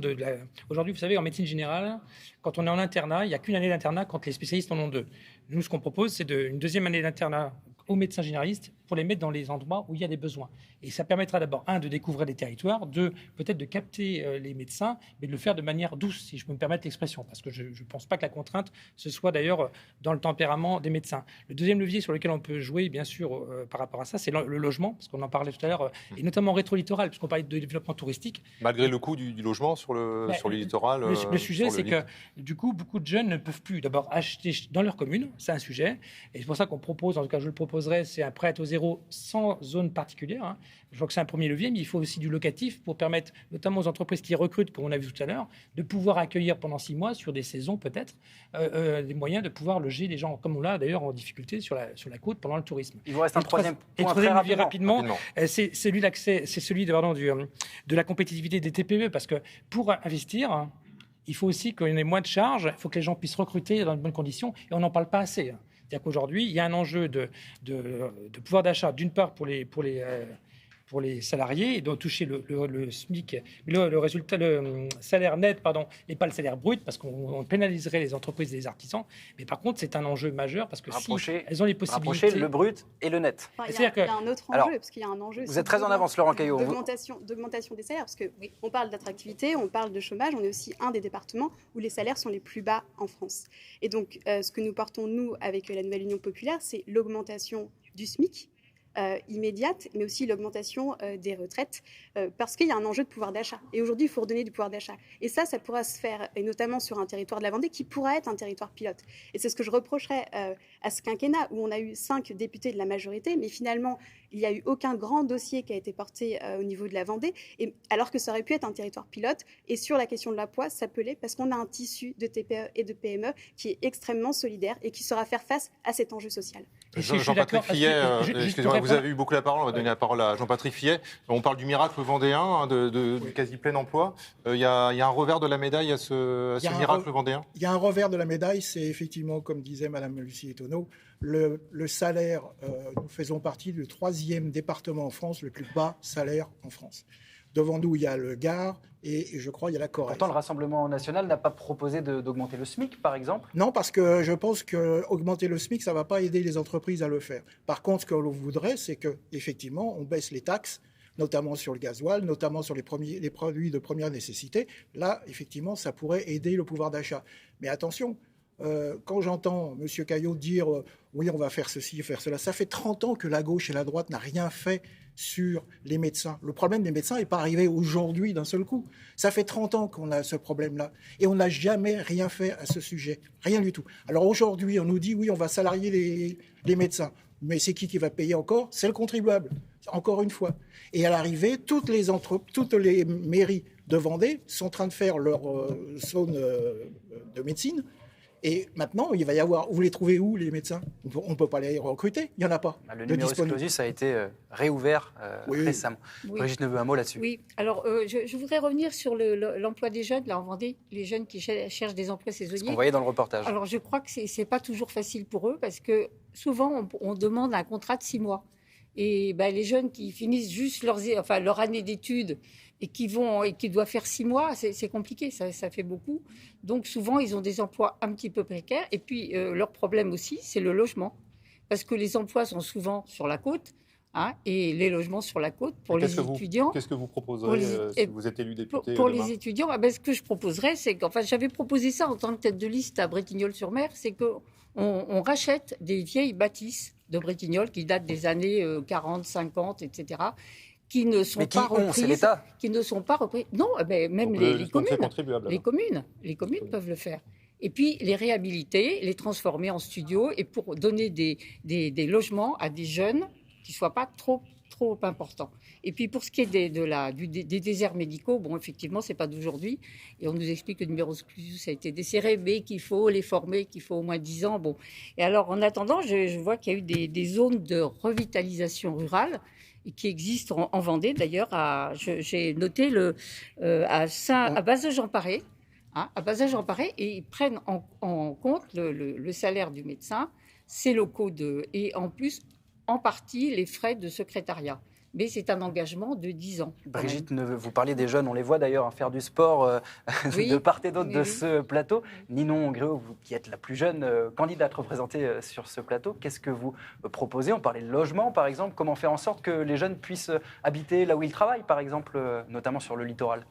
Aujourd'hui, vous savez, en médecine générale, quand on est en internat, il n'y a qu'une année d'internat quand les spécialistes en ont 2. Nous, ce qu'on propose, c'est une deuxième année d'internat aux médecins généralistes pour les mettre dans les endroits où il y a des besoins. Et ça permettra d'abord, de découvrir les territoires, peut-être de capter les médecins, mais de le faire de manière douce, si je peux me permettre l'expression, parce que je ne pense pas que la contrainte, ce soit d'ailleurs dans le tempérament des médecins. Le deuxième levier sur lequel on peut jouer, bien sûr, par rapport à ça, c'est le logement, parce qu'on en parlait tout à l'heure, et notamment rétro-littoral, puisqu'on parlait de développement touristique. Malgré le coût du logement sur le littoral. Le sujet, c'est que, du coup, beaucoup de jeunes ne peuvent plus d'abord acheter dans leur commune, c'est un sujet, et c'est pour ça qu'on propose, en tout cas je le proposerai, c'est un prêt à taux zéro sans zone particulière. Je crois que c'est un premier levier, mais il faut aussi du locatif pour permettre, notamment aux entreprises qui recrutent, comme on a vu tout à l'heure, de pouvoir accueillir pendant 6 mois, sur des saisons peut-être, des moyens de pouvoir loger des gens, comme on l'a d'ailleurs en difficulté sur la côte pendant le tourisme. Il vous reste un troisième point très très rapidement. C'est celui de la compétitivité des TPE, parce que pour investir, il faut aussi qu'on ait moins de charges, il faut que les gens puissent recruter dans de bonnes conditions, et on n'en parle pas assez. C'est-à-dire qu'aujourd'hui, il y a un enjeu de pouvoir d'achat, d'une part pour les salariés, et de toucher le SMIC, le résultat, le salaire net, et pas le salaire brut, parce qu'on pénaliserait les entreprises et les artisans. Mais par contre, c'est un enjeu majeur, parce que si elles ont les possibilités... Rapprocher le brut et le net. Il y a un autre enjeu, parce qu'il y a un enjeu... Vous êtes très en avance, Laurent Caillot. D'augmentation des salaires, parce que on parle d'attractivité, on parle de chômage, on est aussi un des départements où les salaires sont les plus bas en France. Et donc, ce que nous portons, nous, avec la Nouvelle Union Populaire, c'est l'augmentation du SMIC, immédiate, mais aussi l'augmentation des retraites, parce qu'il y a un enjeu de pouvoir d'achat. Et aujourd'hui, il faut redonner du pouvoir d'achat. Et ça pourra se faire, et notamment sur un territoire de la Vendée, qui pourra être un territoire pilote. Et c'est ce que je reprocherais à ce quinquennat, où on a eu 5 députés de la majorité, mais finalement, il n'y a eu aucun grand dossier qui a été porté au niveau de la Vendée, alors que ça aurait pu être un territoire pilote. Et sur la question de l'emploi, ça peut l'être, parce qu'on a un tissu de TPE et de PME qui est extrêmement solidaire et qui saura faire face à cet enjeu social. Jean-Patrick Fillet, excusez-moi, vous avez eu beaucoup la parole, on va donner la parole à Jean-Patrick Fillet. On parle du miracle vendéen, du quasi plein emploi. Il y a un revers de la médaille à ce miracle vendéen. Il y a un revers de la médaille, c'est effectivement, comme disait Mme Lucie Etonneau, le salaire. Nous faisons partie du 3e département en France, le plus bas salaire en France. Devant nous, il y a le Gard et je crois il y a la Corrèze. Pourtant, le Rassemblement national n'a pas proposé d'augmenter le SMIC, par exemple ? Non, parce que je pense qu'augmenter le SMIC, ça ne va pas aider les entreprises à le faire. Par contre, ce que l'on voudrait, c'est qu'effectivement, on baisse les taxes, notamment sur le gasoil, notamment sur les produits de première nécessité. Là, effectivement, ça pourrait aider le pouvoir d'achat. Mais attention, quand j'entends M. Caillot dire oui, on va faire ceci, faire cela, ça fait 30 ans que la gauche et la droite n'ont rien fait sur les médecins. Le problème des médecins n'est pas arrivé aujourd'hui d'un seul coup. Ça fait 30 ans qu'on a ce problème-là. Et on n'a jamais rien fait à ce sujet. Rien du tout. Alors aujourd'hui, on nous dit oui, on va salarier les médecins. Mais c'est qui va payer encore ? C'est le contribuable, encore une fois. Et à l'arrivée, toutes les mairies de Vendée sont en train de faire leur zone de médecine. Et maintenant, il va y avoir... Vous les trouvez où, les médecins ? On ne peut pas les recruter, il n'y en a pas. Le numerus clausus a été réouvert récemment. Oui. Brigitte Neveu, un mot là-dessus. Oui, alors je voudrais revenir sur l'emploi des jeunes, là en Vendée, les jeunes qui cherchent des emplois saisonniers. Ce qu'on voyait dans le reportage. Alors je crois que ce n'est pas toujours facile pour eux, parce que souvent, on demande un contrat de 6 mois. Et les jeunes qui finissent juste leur année d'études et qui doivent faire 6 mois, c'est compliqué, ça fait beaucoup. Donc souvent, ils ont des emplois un petit peu précaires. Et puis, leur problème aussi, c'est le logement. Parce que les emplois sont souvent sur la côte, et les logements sur la côte, pour les étudiants... Qu'est-ce que vous proposerez si vous êtes élu député Pour les étudiants, ce que je proposerais, c'est j'avais proposé ça en tant que tête de liste à Bretignolles-sur-Mer, c'est qu'on rachète des vieilles bâtisses de Bretignolles qui datent des années 40, 50, etc., qui ne sont pas reprises. C'est l'État. Qui ne sont pas reprises. Non, même les communes. Les communes peuvent le faire. et puis les réhabiliter, les transformer en studios et pour donner des logements à des jeunes qui ne soient pas trop importants. Et puis pour ce qui est des déserts médicaux, bon effectivement c'est pas d'aujourd'hui et on nous explique que le numerus clausus a été desserré mais qu'il faut les former, qu'il faut au moins 10 ans. Bon. Et alors en attendant, je vois qu'il y a eu des zones de revitalisation rurale et qui existent en Vendée. D'ailleurs, j'ai noté à Bazin-Jean-Paré, à Bazin-Jean-Paré, et ils prennent en compte le salaire du médecin, ses locaux et en plus, en partie, les frais de secrétariat. Mais c'est un engagement de 10 ans. Brigitte Neveu, vous parliez des jeunes, on les voit d'ailleurs faire du sport de part et d'autre de ce plateau. Ninon Gréau, vous qui êtes la plus jeune candidate représentée sur ce plateau, qu'est-ce que vous proposez? On parlait de logement par exemple, comment faire en sorte que les jeunes puissent habiter là où ils travaillent par exemple, notamment sur le littoral?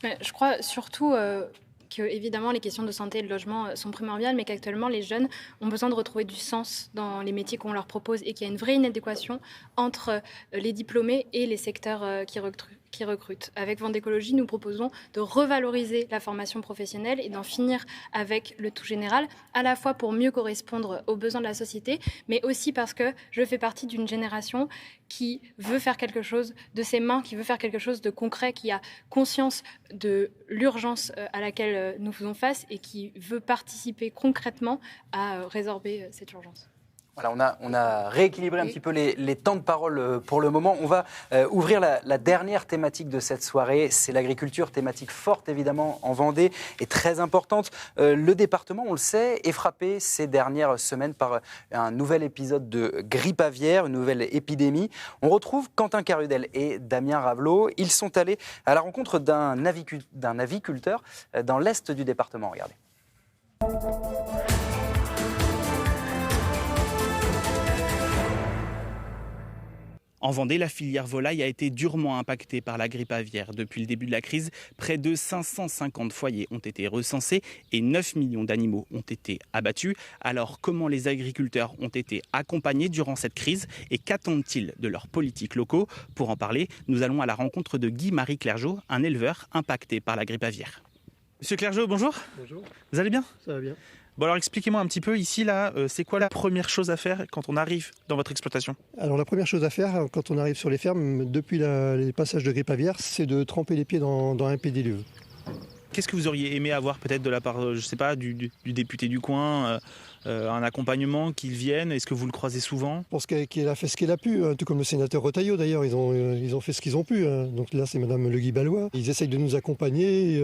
Je crois surtout que évidemment les questions de santé et de logement sont primordiales, mais qu'actuellement les jeunes ont besoin de retrouver du sens dans les métiers qu'on leur propose et qu'il y a une vraie inadéquation entre les diplômés et les secteurs qui recrutent. Avec Vendécologie, nous proposons de revaloriser la formation professionnelle et d'en finir avec le tout général, à la fois pour mieux correspondre aux besoins de la société, mais aussi parce que je fais partie d'une génération qui veut faire quelque chose de ses mains, qui veut faire quelque chose de concret, qui a conscience de l'urgence à laquelle nous faisons face et qui veut participer concrètement à résorber cette urgence. Voilà, on a rééquilibré un petit peu les temps de parole pour le moment. On va ouvrir la dernière thématique de cette soirée. C'est l'agriculture, thématique forte évidemment en Vendée et très importante. Le département, on le sait, est frappé ces dernières semaines par un nouvel épisode de grippe aviaire, une nouvelle épidémie. On retrouve Quentin Carudel et Damien Ravelot. Ils sont allés à la rencontre d'un aviculteur dans l'est du département. Regardez. En Vendée, la filière volaille a été durement impactée par la grippe aviaire. Depuis le début de la crise, près de 550 foyers ont été recensés et 9 millions d'animaux ont été abattus. Alors, comment les agriculteurs ont été accompagnés durant cette crise et qu'attendent-ils de leurs politiques locaux? Pour en parler, nous allons à la rencontre de Guy-Marie Clergeau, un éleveur impacté par la grippe aviaire. Monsieur Clergeau, bonjour. Bonjour. Vous allez bien? Ça va bien. Bon alors expliquez-moi un petit peu ici là, c'est quoi la première chose à faire quand on arrive dans votre exploitation? Alors la première chose à faire quand on arrive sur les fermes, depuis les passages de grippe aviaire, c'est de tremper les pieds dans un pédiluve. Qu'est-ce que vous auriez aimé avoir peut-être de la part, je sais pas, du député du coin, un accompagnement, qu'il vienne? Est-ce que vous le croisez souvent? Je pense qu'il a fait ce qu'il a pu, tout comme le sénateur Retailleau d'ailleurs, ils ont fait ce qu'ils ont pu. Donc là c'est Madame Le Guy-Ballois, ils essayent de nous accompagner.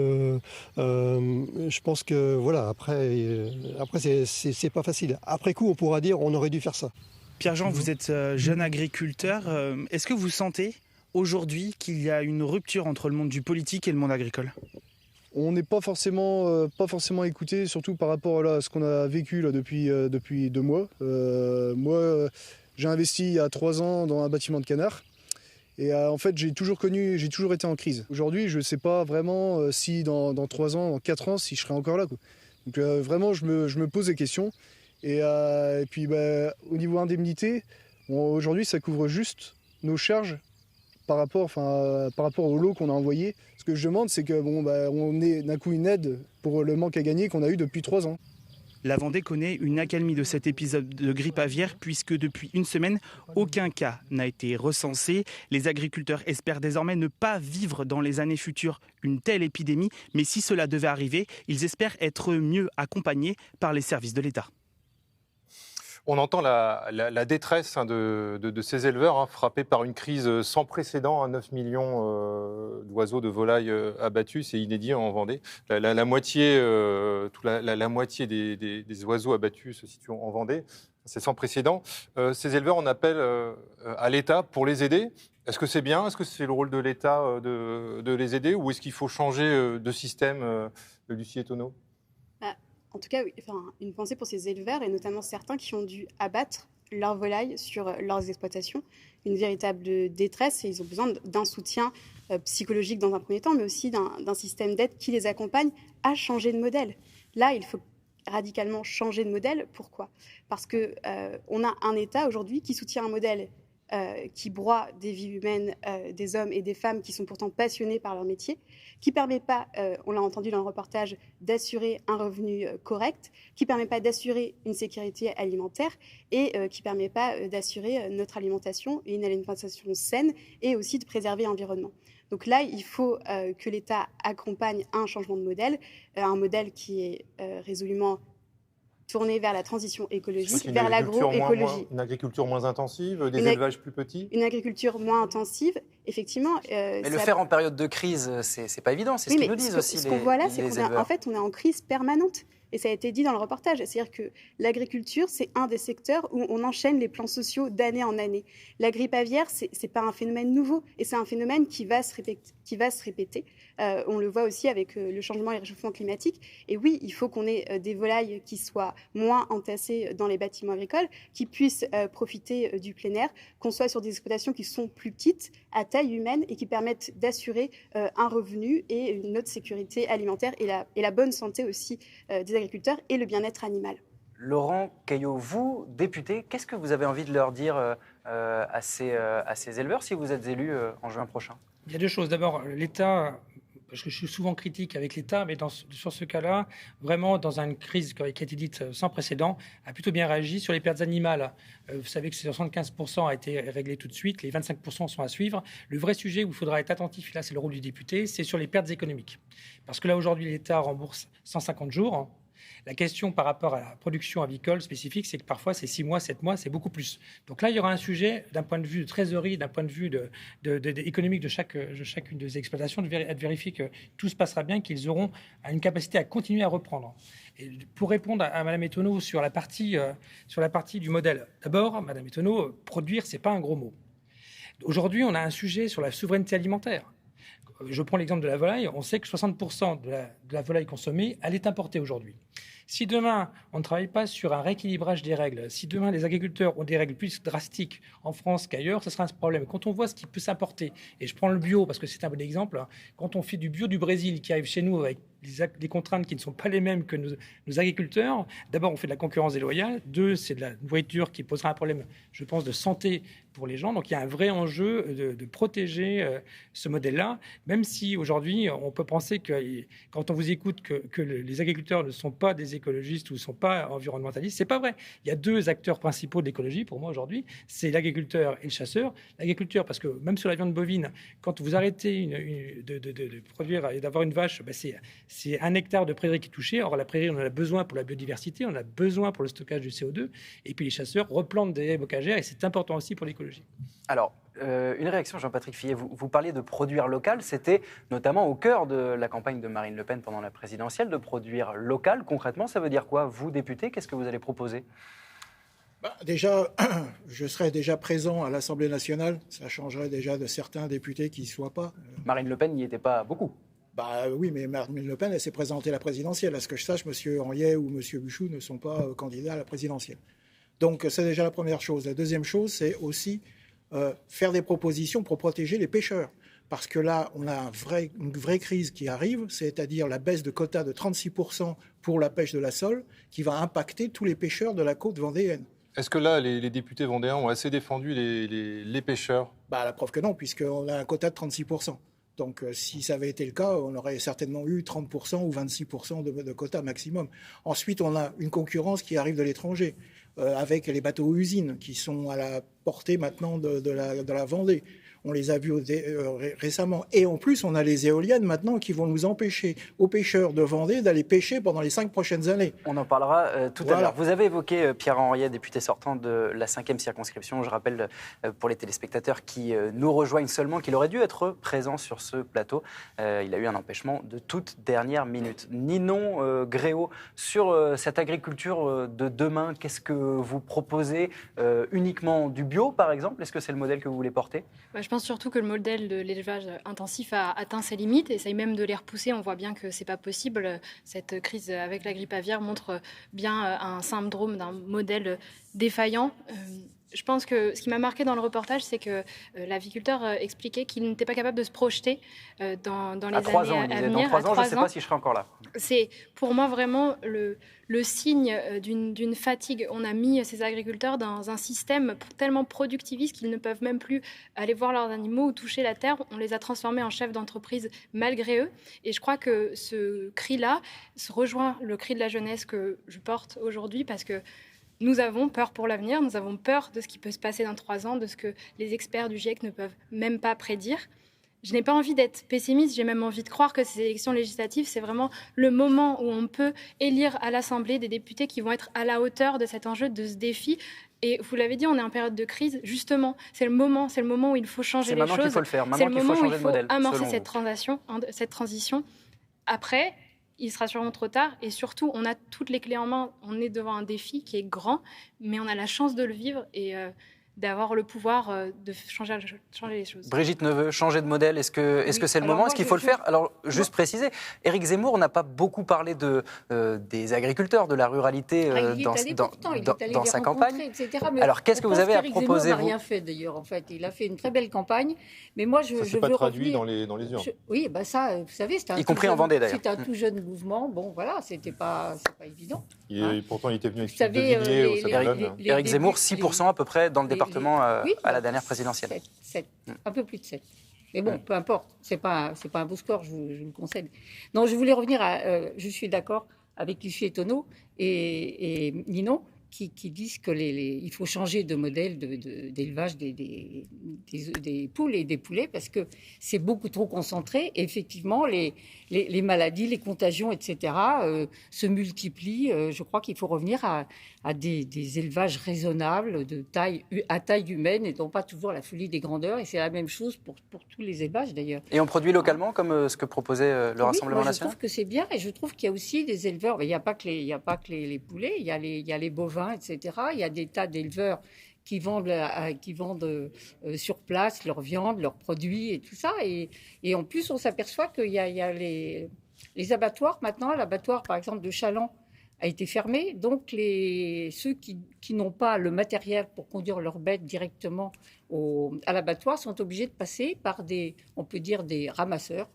Je pense que voilà, après c'est pas facile. Après coup on pourra dire on aurait dû faire ça. Pierre-Jean, vous êtes jeune agriculteur, est-ce que vous sentez aujourd'hui qu'il y a une rupture entre le monde du politique et le monde agricole? On n'est pas forcément écouté, surtout par rapport à ce qu'on a vécu là, depuis 2 mois. Moi, j'ai investi il y a 3 ans dans un bâtiment de canard. Et en fait, j'ai toujours été en crise. Aujourd'hui, je ne sais pas vraiment si dans 3 ans, dans 4 ans, si je serai encore là, quoi. Donc vraiment, je me pose des questions. Et puis, au niveau indemnité, aujourd'hui, ça couvre juste nos charges par rapport au lot qu'on a envoyé. Ce que je demande, c'est qu'on ait d'un coup une aide pour le manque à gagner qu'on a eu depuis 3 ans. La Vendée connaît une accalmie de cet épisode de grippe aviaire puisque depuis une semaine, aucun cas n'a été recensé. Les agriculteurs espèrent désormais ne pas vivre dans les années futures une telle épidémie, mais si cela devait arriver, ils espèrent être mieux accompagnés par les services de l'État. On entend la détresse de ces éleveurs frappés par une crise sans précédent. 9 millions d'oiseaux, de volailles abattus, c'est inédit en Vendée. La moitié des oiseaux abattus se situent en Vendée. C'est sans précédent. Ces éleveurs, on appelle à l'État pour les aider. Est-ce que c'est bien? Est-ce que c'est le rôle de l'État de les aider? Ou est-ce qu'il faut changer de système, Lucie Tonneau? En tout cas, oui, une pensée pour ces éleveurs et notamment certains qui ont dû abattre leurs volailles sur leurs exploitations. Une véritable détresse et ils ont besoin d'un soutien psychologique dans un premier temps, mais aussi d'un système d'aide qui les accompagne à changer de modèle. Là, il faut radicalement changer de modèle. Pourquoi? Parce qu'on a un État aujourd'hui qui soutient un modèle qui broie des vies humaines des hommes et des femmes qui sont pourtant passionnés par leur métier, qui ne permet pas, on l'a entendu dans le reportage, d'assurer un revenu correct, qui ne permet pas d'assurer une sécurité alimentaire et qui ne permet pas d'assurer notre alimentation et une alimentation saine et aussi de préserver l'environnement. Donc là, il faut que l'État accompagne un changement de modèle, un modèle qui est résolument tourné vers la transition écologique, vers l'agroécologie. Une agriculture moins intensive, des élevages plus petits. Une agriculture moins intensive, effectivement. Mais le faire en période de crise, c'est pas évident, c'est ce qu'ils nous disent aussi. Ce qu'on voit là, c'est qu'en fait, on est en crise permanente. Et ça a été dit dans le reportage. C'est-à-dire que l'agriculture, c'est un des secteurs où on enchaîne les plans sociaux d'année en année. La grippe aviaire, c'est pas un phénomène nouveau. Et c'est un phénomène qui va se répéter. On le voit aussi avec le changement et le réchauffement climatique. Et oui, il faut qu'on ait des volailles qui soient moins entassées dans les bâtiments agricoles, qui puissent profiter du plein air, qu'on soit sur des exploitations qui sont plus petites, à taille humaine, et qui permettent d'assurer un revenu et une autre sécurité alimentaire et la bonne santé aussi des agriculteurs et le bien-être animal. Laurent Caillot, vous, député, qu'est-ce que vous avez envie de leur dire à ces éleveurs si vous êtes élu en juin prochain? Il y a deux choses. D'abord, l'État, parce que je suis souvent critique avec l'État, mais sur ce cas-là, vraiment, dans une crise qui a été dite sans précédent, a plutôt bien réagi sur les pertes animales. Vous savez que 75% a été réglé tout de suite, les 25% sont à suivre. Le vrai sujet où il faudra être attentif, là c'est le rôle du député, c'est sur les pertes économiques. Parce que là, aujourd'hui, l'État rembourse 150 jours. La question par rapport à la production avicole spécifique, c'est que parfois c'est 6 mois, 7 mois, c'est beaucoup plus. Donc là, il y aura un sujet d'un point de vue de trésorerie, d'un point de vue économique de chacune des exploitations, de vérifier que tout se passera bien, qu'ils auront une capacité à continuer à reprendre. Et pour répondre à Mme Ettonneau sur la partie du modèle, d'abord, Mme Ettonneau, produire, ce n'est pas un gros mot. Aujourd'hui, on a un sujet sur la souveraineté alimentaire. Je prends l'exemple de la volaille. On sait que 60% de la volaille consommée, elle est importée aujourd'hui. Si demain, on ne travaille pas sur un rééquilibrage des règles, si demain les agriculteurs ont des règles plus drastiques en France qu'ailleurs, ce sera un problème. Quand on voit ce qui peut s'importer, et je prends le bio parce que c'est un bon exemple, quand on fait du bio du Brésil qui arrive chez nous avec des contraintes qui ne sont pas les mêmes que nos agriculteurs, d'abord on fait de la concurrence déloyale, deux, c'est de la nourriture qui posera un problème, je pense, de santé pour les gens. Donc il y a un vrai enjeu de protéger ce modèle-là, même si aujourd'hui on peut penser que quand on vous écoute que les agriculteurs ne sont pas des écologistes ou ne sont pas environnementalistes, c'est pas vrai. Il y a deux acteurs principaux de l'écologie pour moi aujourd'hui, c'est l'agriculteur et le chasseur. L'agriculteur, parce que même sur la viande bovine, quand vous arrêtez de produire et d'avoir une vache, c'est 1 hectare de prairie qui est touché. Or, la prairie, on en a besoin pour la biodiversité, on en a besoin pour le stockage du CO2. Et puis, les chasseurs replantent des haies bocagères et c'est important aussi pour l'écologie. Alors, une réaction, Jean-Patrick Fillet. Vous parliez de produire local. C'était notamment au cœur de la campagne de Marine Le Pen pendant la présidentielle, de produire local. Concrètement, ça veut dire quoi? Vous, député, qu'est-ce que vous allez proposer? Déjà, je serai déjà présent à l'Assemblée nationale. Ça changerait déjà de certains députés qui n'y soient pas. Marine Le Pen n'y était pas beaucoup. Oui, mais Marine Le Pen, elle s'est présentée à la présidentielle. À ce que je sache, M. Henriet ou M. Buchou ne sont pas candidats à la présidentielle. Donc, c'est déjà la première chose. La deuxième chose, c'est aussi faire des propositions pour protéger les pêcheurs. Parce que là, on a une vraie crise qui arrive, c'est-à-dire la baisse de quota de 36% pour la pêche de la sole, qui va impacter tous les pêcheurs de la côte vendéenne. Est-ce que là, les députés vendéens ont assez défendu les pêcheurs? La preuve que non, puisqu'on a un quota de 36%. Donc, si ça avait été le cas, on aurait certainement eu 30% ou 26% de quota maximum. Ensuite, on a une concurrence qui arrive de l'étranger, avec les bateaux-usines qui sont à la portée maintenant de la Vendée. On les a vus récemment. Et en plus, on a les éoliennes maintenant qui vont nous empêcher, aux pêcheurs de Vendée, d'aller pêcher pendant les 5 prochaines années. On en parlera tout à l'heure. Vous avez évoqué Pierre Henriet, député sortant de la 5e circonscription. Je rappelle pour les téléspectateurs qui nous rejoignent seulement qu'il aurait dû être présent sur ce plateau. Il a eu un empêchement de toute dernière minute. Ninon Gréau, sur cette agriculture de demain, qu'est-ce que vous proposez? Uniquement du bio, par exemple? Est-ce que c'est le modèle que vous voulez porter? Je pense surtout que le modèle de l'élevage intensif a atteint ses limites et essaye même de les repousser. On voit bien que c'est pas possible. Cette crise avec la grippe aviaire montre bien un syndrome d'un modèle défaillant. Je pense que ce qui m'a marqué dans le reportage, c'est que l'aviculteur expliquait qu'il n'était pas capable de se projeter dans les années à venir. Dans 3 ans, je ne sais pas si je serai encore là. C'est pour moi vraiment le signe d'une fatigue. On a mis ces agriculteurs dans un système tellement productiviste qu'ils ne peuvent même plus aller voir leurs animaux ou toucher la terre. On les a transformés en chefs d'entreprise malgré eux. Et je crois que ce cri-là se rejoint le cri de la jeunesse que je porte aujourd'hui, parce que nous avons peur pour l'avenir, nous avons peur de ce qui peut se passer dans 3 ans, de ce que les experts du GIEC ne peuvent même pas prédire. Je n'ai pas envie d'être pessimiste, j'ai même envie de croire que ces élections législatives, c'est vraiment le moment où on peut élire à l'Assemblée des députés qui vont être à la hauteur de cet enjeu, de ce défi. Et vous l'avez dit, on est en période de crise, justement. C'est le moment où il faut changer les choses. C'est maintenant qu'il faut le faire, c'est maintenant le qu'il faut moment où changer il de faut modèle. amorcer cette transition. Après, il sera sûrement trop tard. Et surtout, on a toutes les clés en main. On est devant un défi qui est grand, mais on a la chance de le vivre et d'avoir le pouvoir de changer les choses. Brigitte Neveu, changer de modèle, est-ce que c'est le moment? Est-ce qu'il faut le faire? Alors, juste préciser, Éric Zemmour n'a pas beaucoup parlé des agriculteurs, de la ruralité dans sa campagne. Etc. Alors, qu'est-ce que vous avez à proposer? Il n'a rien fait d'ailleurs, en fait. Il a fait une très belle campagne, mais moi je ça s'est pas traduit dans les urnes. Oui, ça, vous savez, c'était y compris en Vendée d'ailleurs. C'était un tout jeune mouvement. Bon, voilà, c'est pas évident. Pourtant, il était venu avec Devigné au Sabadell. Éric Zemmour, 6% à peu près dans le département à la dernière présidentielle. 7, un peu plus de 7. Mais bon, peu importe, c'est pas un beau score, je vous le concède. Non, je voulais revenir je suis d'accord avec Lucie Etonneau et Ninon qui disent qu'il faut changer de modèle d'élevage des poules et des poulets parce que c'est beaucoup trop concentré. Et effectivement, les maladies, les contagions, etc. Se multiplient. Je crois qu'il faut revenir à des élevages raisonnables à taille humaine et non pas toujours la folie des grandeurs. Et c'est la même chose pour tous les élevages d'ailleurs. Et on produit localement comme ce que proposait le Rassemblement national? Je trouve que c'est bien et je trouve qu'il y a aussi des éleveurs. Il n'y a pas que les poulets, il y a les bovins, etc. Il y a des tas d'éleveurs qui vendent sur place leur viande, leurs produits et tout ça. Et en plus, on s'aperçoit qu'il y a les abattoirs maintenant. L'abattoir, par exemple, de Chaland a été fermé. Donc, ceux qui n'ont pas le matériel pour conduire leurs bêtes directement à l'abattoir sont obligés de passer par des ramasseurs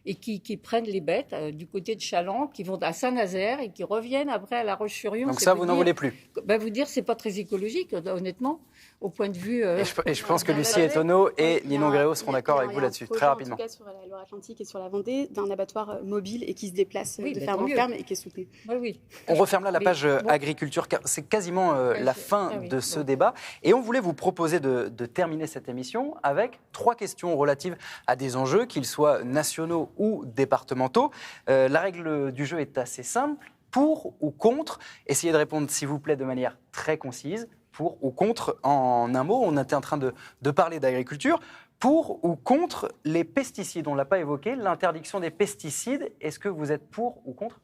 et qui prennent les bêtes du côté de Chaland, qui vont à Saint-Nazaire et qui reviennent après à La Roche-sur-Yon. Donc ça, vous n'en voulez plus? Vous dire, c'est pas très écologique, honnêtement, au point de vue... Et je pense que Lucie Etonneau et Ninon Gréau seront d'accord avec vous là-dessus, très rapidement. En tout cas, sur la Loire-Atlantique et sur la Vendée, d'un abattoir mobile et qui se déplace de ferme en ferme et qui est soutenu. Oui. On referme là la page agriculture, car c'est quasiment la fin de ce débat. Et on voulait vous proposer de terminer cette émission avec 3 questions relatives à des enjeux, qu'ils soient nationaux ou départementaux. La règle du jeu est assez simple. Pour ou contre? Essayez de répondre, s'il vous plaît, de manière très concise. Pour ou contre, en un mot, on était en train de parler d'agriculture. Pour ou contre les pesticides? On ne l'a pas évoqué, l'interdiction des pesticides. Est-ce que vous êtes pour ou contre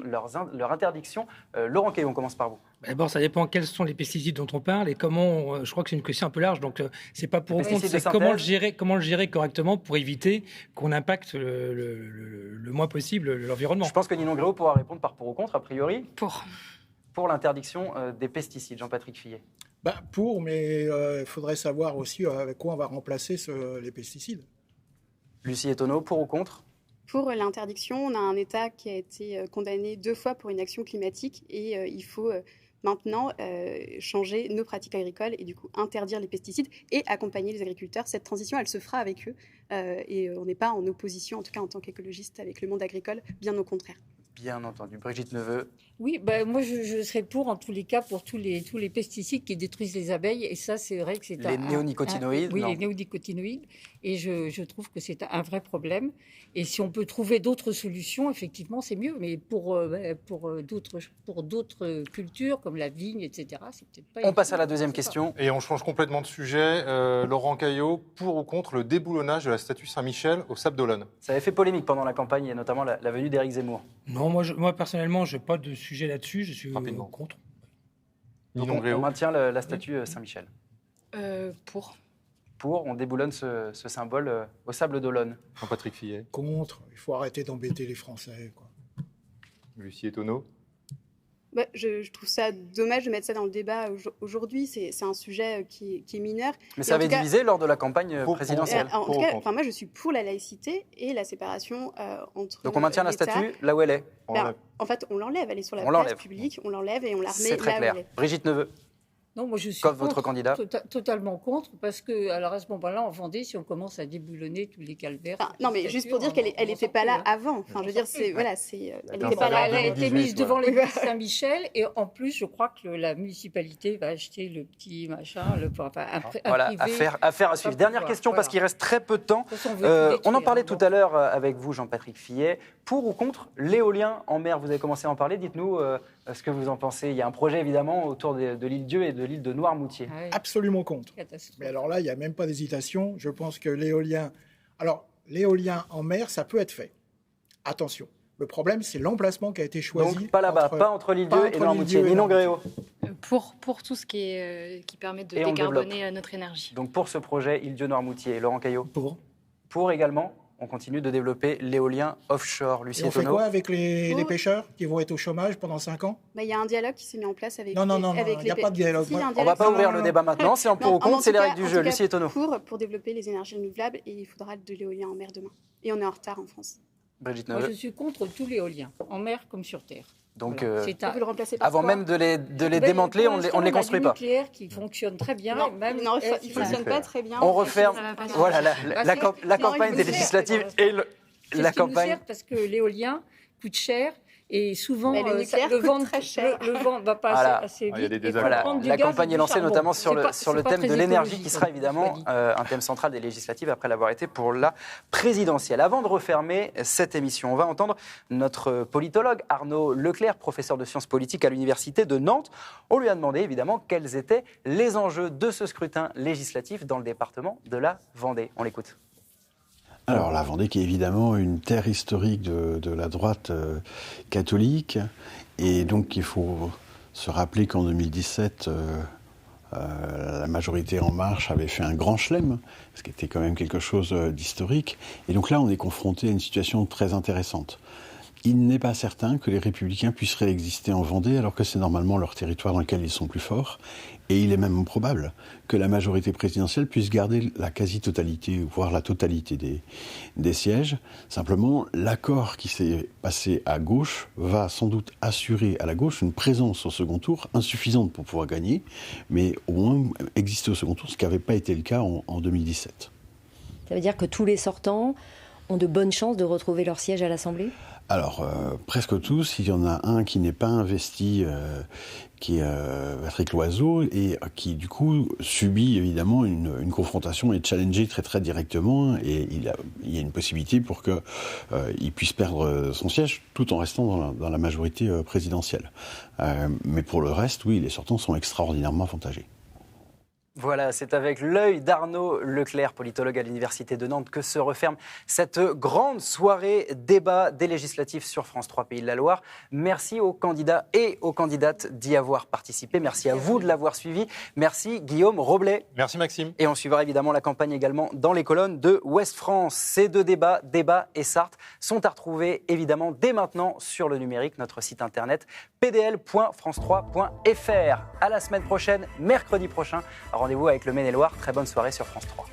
leur interdiction? Laurent Caillot, on commence par vous. D'abord, ça dépend quels sont les pesticides dont on parle et comment. Je crois que c'est une question un peu large, donc c'est pas pour ou contre, c'est comment le gérer correctement pour éviter qu'on impacte le moins possible l'environnement. Je pense que Ninon Gréau pourra répondre par pour ou contre, a priori. Pour l'interdiction des pesticides. Jean-Patrick Fillet. Pour, mais il faudrait savoir aussi avec quoi on va remplacer les pesticides. Lucie Etonneau, pour ou contre? Pour l'interdiction, on a un État qui a été condamné 2 fois pour une action climatique et il faut maintenant changer nos pratiques agricoles et du coup interdire les pesticides et accompagner les agriculteurs. Cette transition, elle se fera avec eux et on n'est pas en opposition, en tout cas en tant qu'écologiste, avec le monde agricole, bien au contraire. Bien entendu. Brigitte Neveu. Oui, moi je serais pour, en tous les cas, pour tous les pesticides qui détruisent les abeilles. Et ça, c'est vrai que c'est les néonicotinoïdes. Oui, les néonicotinoïdes. Et je trouve que c'est un vrai problème. Et si on peut trouver d'autres solutions, effectivement, c'est mieux. Mais pour d'autres cultures, comme la vigne, etc., c'est peut-être pas... On passe à la deuxième question. Et on change complètement de sujet. Laurent Caillot, pour ou contre le déboulonnage de la statue Saint-Michel au Sables d'Olonne? Ça avait fait polémique pendant la campagne, et notamment la venue d'Éric Zemmour. Non, moi personnellement, je n'ai pas de sujet là-dessus. Je suis contre. Donc on maintient la statue Saint-Michel. Pour, on déboulonne ce symbole au Sables d'Olonne. Jean-Patrick Fillet. Contre, il faut arrêter d'embêter les Français, quoi. Lucie Etonneau. Je trouve ça dommage de mettre ça dans le débat aujourd'hui. C'est un sujet qui est mineur. Mais ça avait divisé lors de la campagne présidentielle. En tout cas, moi, je suis pour la laïcité et la séparation entre. Donc on maintient la statue là où elle est. En fait, on l'enlève. Elle est sur la place publique. On l'enlève et on la remet là où elle est. Brigitte Neveu. Non, moi je suis votre candidat totalement contre, parce que alors à ce moment-là, en Vendée, si on commence à déboulonner tous les calvaires. Non, mais juste pour dire qu'elle n'était pas là avant. Enfin, je veux dire, elle n'était pas là. Elle a été mise devant l'église Saint-Michel, et en plus, je crois que la municipalité va acheter le petit machin, voilà, affaire à suivre. Dernière question, parce qu'il reste très peu de temps. On en parlait tout à l'heure avec vous, Jean-Patrick Fillet. Pour ou contre l'éolien en mer? Vous avez commencé à en parler. Dites-nous ce que vous en pensez. Il y a un projet évidemment autour de l'île Dieu et de l'île de Noirmoutier. Absolument contre. Mais alors là, il n'y a même pas d'hésitation. Je pense que l'éolien en mer, ça peut être fait. Attention. Le problème, c'est l'emplacement qui a été choisi. Donc pas là-bas, pas entre l'île Dieu et Noirmoutier. Ninon Gréau. Pour tout ce qui permet de décarboner notre énergie. Donc pour ce projet, île Dieu Noirmoutier. Laurent Caillot. Pour également. On continue de développer l'éolien offshore. Lucie on fait quoi avec les pêcheurs qui vont être au chômage pendant 5 ans? Il y a un dialogue qui s'est mis en place avec Non, il n'y a pas de dialogue. On ne va pas ouvrir le débat maintenant. C'est en pour ou contre, c'est les règles du jeu. Lucie Etonneau. Pour développer les énergies renouvelables, et il faudra de l'éolien en mer demain. Et on est en retard en France. Brigitte Moi, Neveu. je suis contre tout l'éolien, en mer comme sur terre. Donc, on peut le remplacer par avant même de les démanteler, on ne les construit pas. Le nucléaire qui fonctionne très bien. Non, il ne fonctionne pas très bien. On referme la campagne des législatives et la campagne. Parce que l'éolien coûte cher. Et souvent, le nucléaire coûte très cher. Le vent ne va pas assez vite. La campagne est lancée notamment sur le thème de l'énergie, qui sera évidemment un thème central des législatives après l'avoir été pour la présidentielle. Avant de refermer cette émission, on va entendre notre politologue Arnaud Leclerc, professeur de sciences politiques à l'université de Nantes. On lui a demandé évidemment quels étaient les enjeux de ce scrutin législatif dans le département de la Vendée. On l'écoute. Alors la Vendée qui est évidemment une terre historique de la droite catholique, et donc il faut se rappeler qu'en 2017, la majorité En Marche avait fait un grand chelem, ce qui était quand même quelque chose d'historique, et donc là on est confronté à une situation très intéressante. Il n'est pas certain que les Républicains puissent réexister en Vendée, alors que c'est normalement leur territoire dans lequel ils sont plus forts. Et il est même probable que la majorité présidentielle puisse garder la quasi-totalité, voire la totalité des sièges. Simplement, l'accord qui s'est passé à gauche va sans doute assurer à la gauche une présence au second tour, insuffisante pour pouvoir gagner, mais au moins exister au second tour, ce qui n'avait pas été le cas en 2017. Ça veut dire que tous les sortants ont de bonnes chances de retrouver leur siège à l'Assemblée ? Alors, presque tous. Il y en a un qui n'est pas investi, qui est Patrick Loiseau, et qui, du coup, subit évidemment une confrontation et est challengé très, très directement. Et il y a une possibilité pour qu'il puisse perdre son siège tout en restant dans la majorité présidentielle. Mais pour le reste, oui, les sortants sont extraordinairement avantagés. Voilà, c'est avec l'œil d'Arnaud Leclerc, politologue à l'Université de Nantes, que se referme cette grande soirée débat des législatives sur France 3 Pays de la Loire. Merci aux candidats et aux candidates d'y avoir participé. Merci à vous de l'avoir suivi. Merci Guillaume Roblet. Merci Maxime. Et on suivra évidemment la campagne également dans les colonnes de Ouest France. Ces deux débats, Débat et Sarthe, sont à retrouver évidemment dès maintenant sur le numérique, notre site internet pdl.france3.fr. À la semaine prochaine, mercredi prochain. Rendez-vous avec le Maine-et-Loire. Très bonne soirée sur France 3.